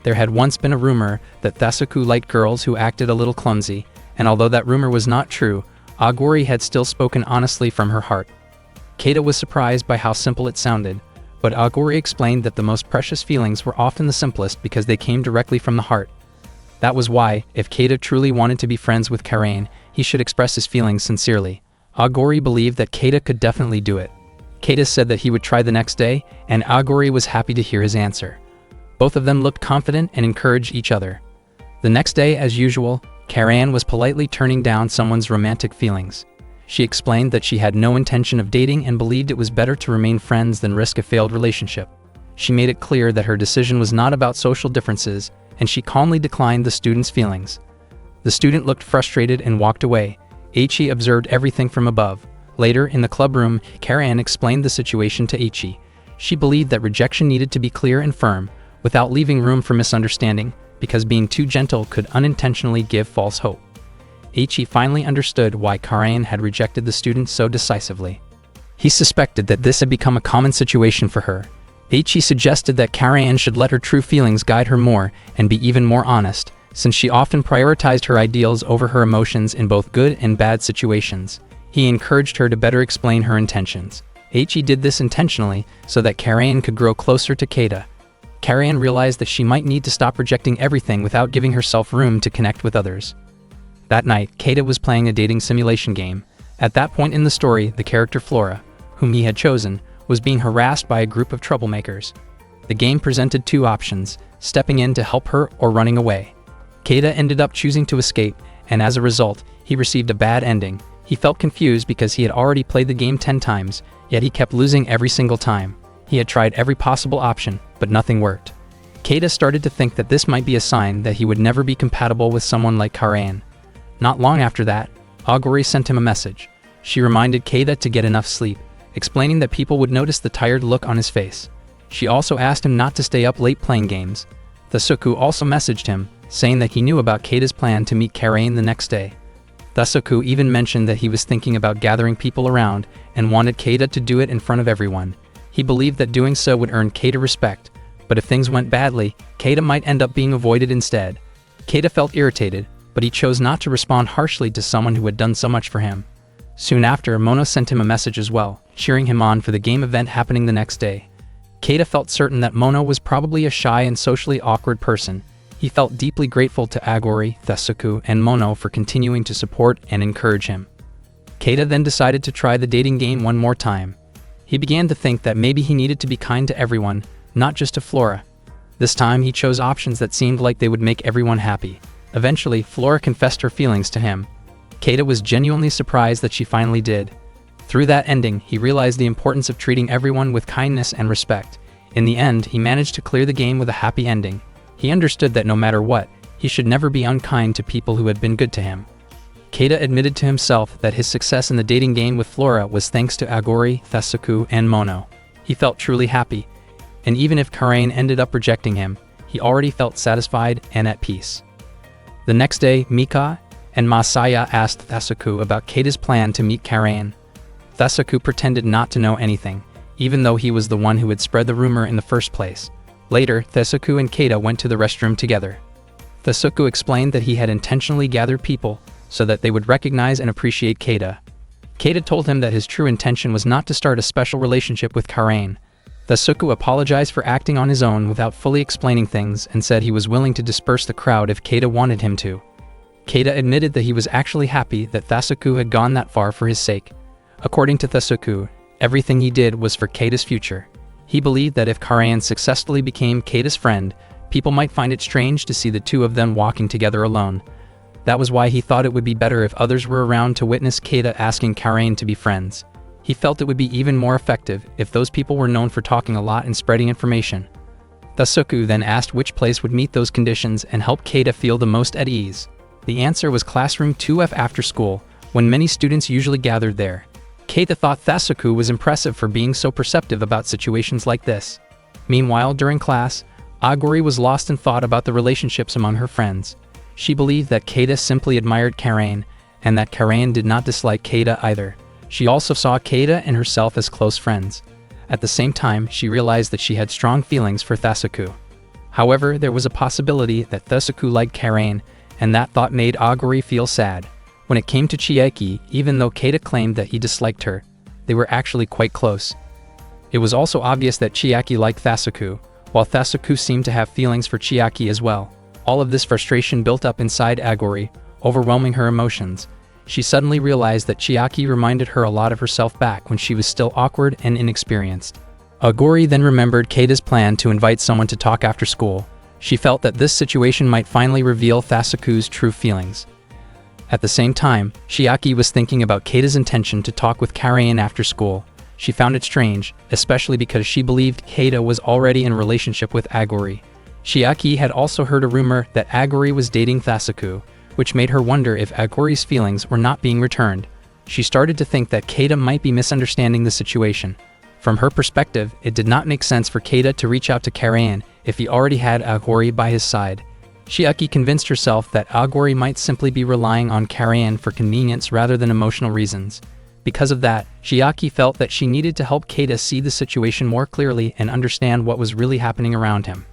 There had once been a rumor that Thasuku liked girls who acted a little clumsy, and although that rumor was not true, Aguri had still spoken honestly from her heart. Keita was surprised by how simple it sounded, but Aguri explained that the most precious feelings were often the simplest because they came directly from the heart. That was why, if Keita truly wanted to be friends with Karain, he should express his feelings sincerely. Aguri believed that Keita could definitely do it. Keita said that he would try the next day, and Aguri was happy to hear his answer. Both of them looked confident and encouraged each other. The next day, as usual, Karain was politely turning down someone's romantic feelings. She explained that she had no intention of dating and believed it was better to remain friends than risk a failed relationship. She made it clear that her decision was not about social differences, and she calmly declined the student's feelings. The student looked frustrated and walked away. Eiichi observed everything from above. Later, in the club room, Karain explained the situation to Eiichi. She believed that rejection needed to be clear and firm, without leaving room for misunderstanding, because being too gentle could unintentionally give false hope. Eiichi finally understood why Karain had rejected the student so decisively. He suspected that this had become a common situation for her. Eiichi suggested that Karain should let her true feelings guide her more and be even more honest, since she often prioritized her ideals over her emotions in both good and bad situations. He encouraged her to better explain her intentions. He did this intentionally so that Karayan could grow closer to Keita. Karayan realized that she might need to stop rejecting everything without giving herself room to connect with others. That night, Keita was playing a dating simulation game. At that point in the story, the character Flora, whom he had chosen, was being harassed by a group of troublemakers. The game presented two options: stepping in to help her or running away. Keita ended up choosing to escape, and as a result, he received a bad ending. He felt confused because he had already played the game 10 times, yet he kept losing every single time. He had tried every possible option, but nothing worked. Keita started to think that this might be a sign that he would never be compatible with someone like Karayan. Not long after that, Agori sent him a message. She reminded Keita to get enough sleep, explaining that people would notice the tired look on his face. She also asked him not to stay up late playing games. Thasuku also messaged him, saying that he knew about Keita's plan to meet Karayan the next day. Thasuku even mentioned that he was thinking about gathering people around and wanted Keita to do it in front of everyone. He believed that doing so would earn Keita respect, but if things went badly, Keita might end up being avoided instead. Keita felt irritated, but he chose not to respond harshly to someone who had done so much for him. Soon after, Mono sent him a message as well, cheering him on for the game event happening the next day. Keita felt certain that Mono was probably a shy and socially awkward person. He felt deeply grateful to Agori, Thasuku, and Mono for continuing to support and encourage him. Keita then decided to try the dating game one more time. He began to think that maybe he needed to be kind to everyone, not just to Flora. This time he chose options that seemed like they would make everyone happy. Eventually, Flora confessed her feelings to him. Keita was genuinely surprised that she finally did. Through that ending, he realized the importance of treating everyone with kindness and respect. In the end, he managed to clear the game with a happy ending. He understood that no matter what, he should never be unkind to people who had been good to him. Keita admitted to himself that his success in the dating game with Flora was thanks to Agori, Thasuku, and Mono. He felt truly happy, and even if Karayan ended up rejecting him, he already felt satisfied and at peace. The next day, Mika and Masaya asked Thasuku about Keita's plan to meet Karayan. Thasuku pretended not to know anything, even though he was the one who had spread the rumor in the first place. Later, Thasuku and Keita went to the restroom together. Thasuku explained that he had intentionally gathered people so that they would recognize and appreciate Keita. Keita told him that his true intention was not to start a special relationship with Karayan. Thasuku apologized for acting on his own without fully explaining things and said he was willing to disperse the crowd if Keita wanted him to. Keita admitted that he was actually happy that Thasuku had gone that far for his sake. According to Thasuku, everything he did was for Keita's future. He believed that if Karayan successfully became Keita's friend, people might find it strange to see the two of them walking together alone. That was why he thought it would be better if others were around to witness Keita asking Karayan to be friends. He felt it would be even more effective if those people were known for talking a lot and spreading information. Thasuku then asked which place would meet those conditions and help Keita feel the most at ease. The answer was Classroom 2F after school, when many students usually gathered there. Keita thought Thasuku was impressive for being so perceptive about situations like this. Meanwhile, during class, Agori was lost in thought about the relationships among her friends. She believed that Keita simply admired Karayan, and that Karayan did not dislike Keita either. She also saw Keita and herself as close friends. At the same time, she realized that she had strong feelings for Thasuku. However, there was a possibility that Thasuku liked Karayan, and that thought made Agori feel sad. When it came to Chiaki, even though Keita claimed that he disliked her, they were actually quite close. It was also obvious that Chiaki liked Thasuku, while Thasuku seemed to have feelings for Chiaki as well. All of this frustration built up inside Agori, overwhelming her emotions. She suddenly realized that Chiaki reminded her a lot of herself back when she was still awkward and inexperienced. Agori then remembered Keita's plan to invite someone to talk after school. She felt that this situation might finally reveal Thasuku's true feelings. At the same time, Chiaki was thinking about Keita's intention to talk with Karayan after school. She found it strange, especially because she believed Keita was already in a relationship with Agori. Chiaki had also heard a rumor that Agori was dating Thasuku, which made her wonder if Agori's feelings were not being returned. She started to think that Keita might be misunderstanding the situation. From her perspective, it did not make sense for Keita to reach out to Karayan if he already had Agori by his side. Chiaki convinced herself that Agori might simply be relying on Karayan for convenience rather than emotional reasons. Because of that, Chiaki felt that she needed to help Keita see the situation more clearly and understand what was really happening around him.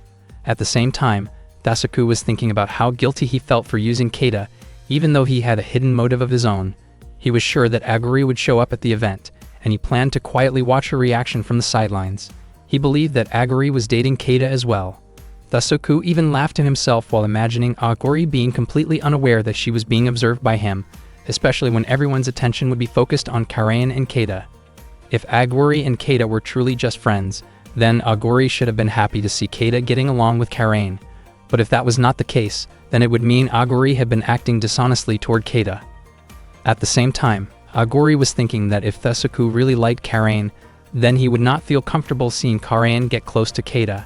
At the same time, Thasuku was thinking about how guilty he felt for using Keita, even though he had a hidden motive of his own. He was sure that Aguri would show up at the event, and he planned to quietly watch her reaction from the sidelines. He believed that Aguri was dating Keita as well. Thasuku even laughed to himself while imagining Aguri being completely unaware that she was being observed by him, especially when everyone's attention would be focused on Karayan and Keita. If Aguri and Keita were truly just friends, then Aguri should have been happy to see Keita getting along with Karayan. But if that was not the case, then it would mean Aguri had been acting dishonestly toward Keita. At the same time, Aguri was thinking that if Thasuku really liked Karayan, then he would not feel comfortable seeing Karayan get close to Keita.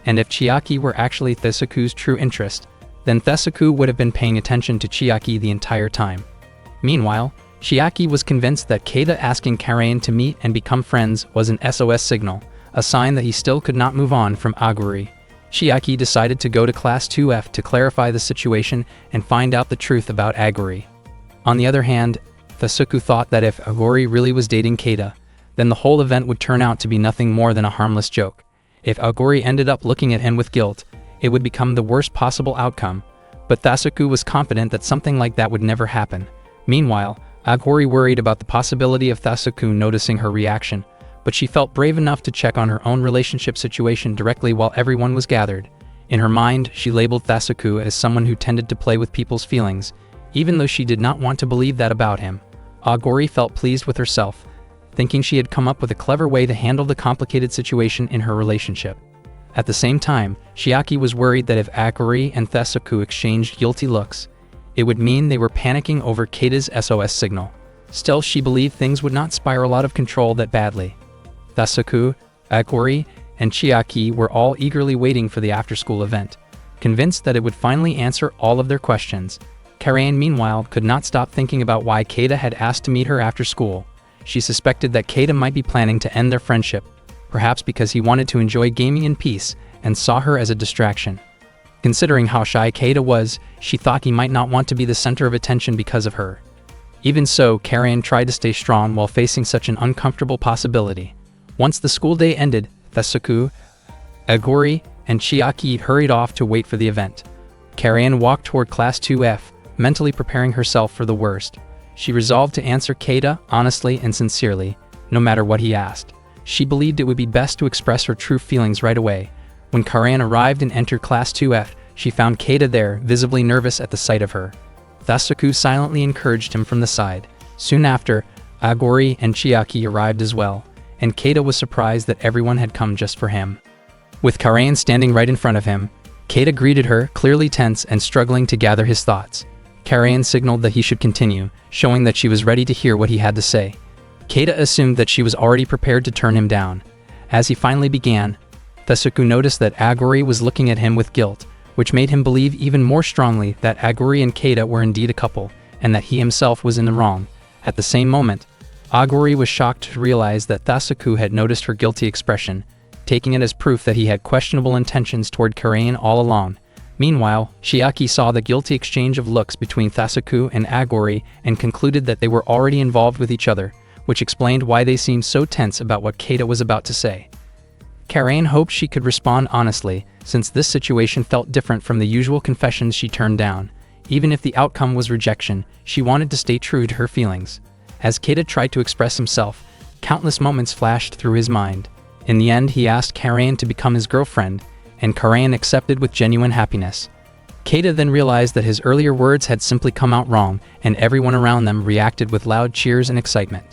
And if Chiaki were actually Thasuku's true interest, then Thasuku would have been paying attention to Chiaki the entire time. Meanwhile, Chiaki was convinced that Keita asking Karayan to meet and become friends was an SOS signal, a sign that he still could not move on from Aguri. Chiaki decided to go to Class 2F to clarify the situation and find out the truth about Aguri. On the other hand, Thasuku thought that if Aguri really was dating Keita, then the whole event would turn out to be nothing more than a harmless joke. If Aguri ended up looking at him with guilt, it would become the worst possible outcome, but Thasuku was confident that something like that would never happen. Meanwhile, Aguri worried about the possibility of Thasuku noticing her reaction, but she felt brave enough to check on her own relationship situation directly while everyone was gathered. In her mind, she labeled Thasuku as someone who tended to play with people's feelings, even though she did not want to believe that about him. Aguri felt pleased with herself, thinking she had come up with a clever way to handle the complicated situation in her relationship. At the same time, Chiaki was worried that if Aguri and Thasuku exchanged guilty looks, it would mean they were panicking over Keita's SOS signal. Still, she believed things would not spiral out of control that badly. Thasuku, Aguri, and Chiaki were all eagerly waiting for the after-school event, convinced that it would finally answer all of their questions. Karayan, meanwhile, could not stop thinking about why Keita had asked to meet her after school. She suspected that Keita might be planning to end their friendship, perhaps because he wanted to enjoy gaming in peace and saw her as a distraction. Considering how shy Keita was, she thought he might not want to be the center of attention because of her. Even so, Karayan tried to stay strong while facing such an uncomfortable possibility. Once the school day ended, Thasuku, Aguri, and Chiaki hurried off to wait for the event. Karayan walked toward Class 2F, mentally preparing herself for the worst. She resolved to answer Keita honestly and sincerely, no matter what he asked. She believed it would be best to express her true feelings right away. When Karayan arrived and entered Class 2F, she found Keita there, visibly nervous at the sight of her. Thasuku silently encouraged him from the side. Soon after, Aguri and Chiaki arrived as well, and Keita was surprised that everyone had come just for him. With Karayan standing right in front of him, Keita greeted her, clearly tense and struggling to gather his thoughts. Karayan signaled that he should continue, showing that she was ready to hear what he had to say. Keita assumed that she was already prepared to turn him down. As he finally began, Thasuku noticed that Aguri was looking at him with guilt, which made him believe even more strongly that Aguri and Keita were indeed a couple, and that he himself was in the wrong. At the same moment, Aguri was shocked to realize that Thasuku had noticed her guilty expression, taking it as proof that he had questionable intentions toward Karayan all along. Meanwhile, Chiaki saw the guilty exchange of looks between Thasuku and Aguri and concluded that they were already involved with each other, which explained why they seemed so tense about what Keita was about to say. Karayan hoped she could respond honestly, since this situation felt different from the usual confessions she turned down. Even if the outcome was rejection, she wanted to stay true to her feelings. As Keita tried to express himself, countless moments flashed through his mind. In the end, he asked Karayan to become his girlfriend, and Karayan accepted with genuine happiness. Keita then realized that his earlier words had simply come out wrong, and everyone around them reacted with loud cheers and excitement.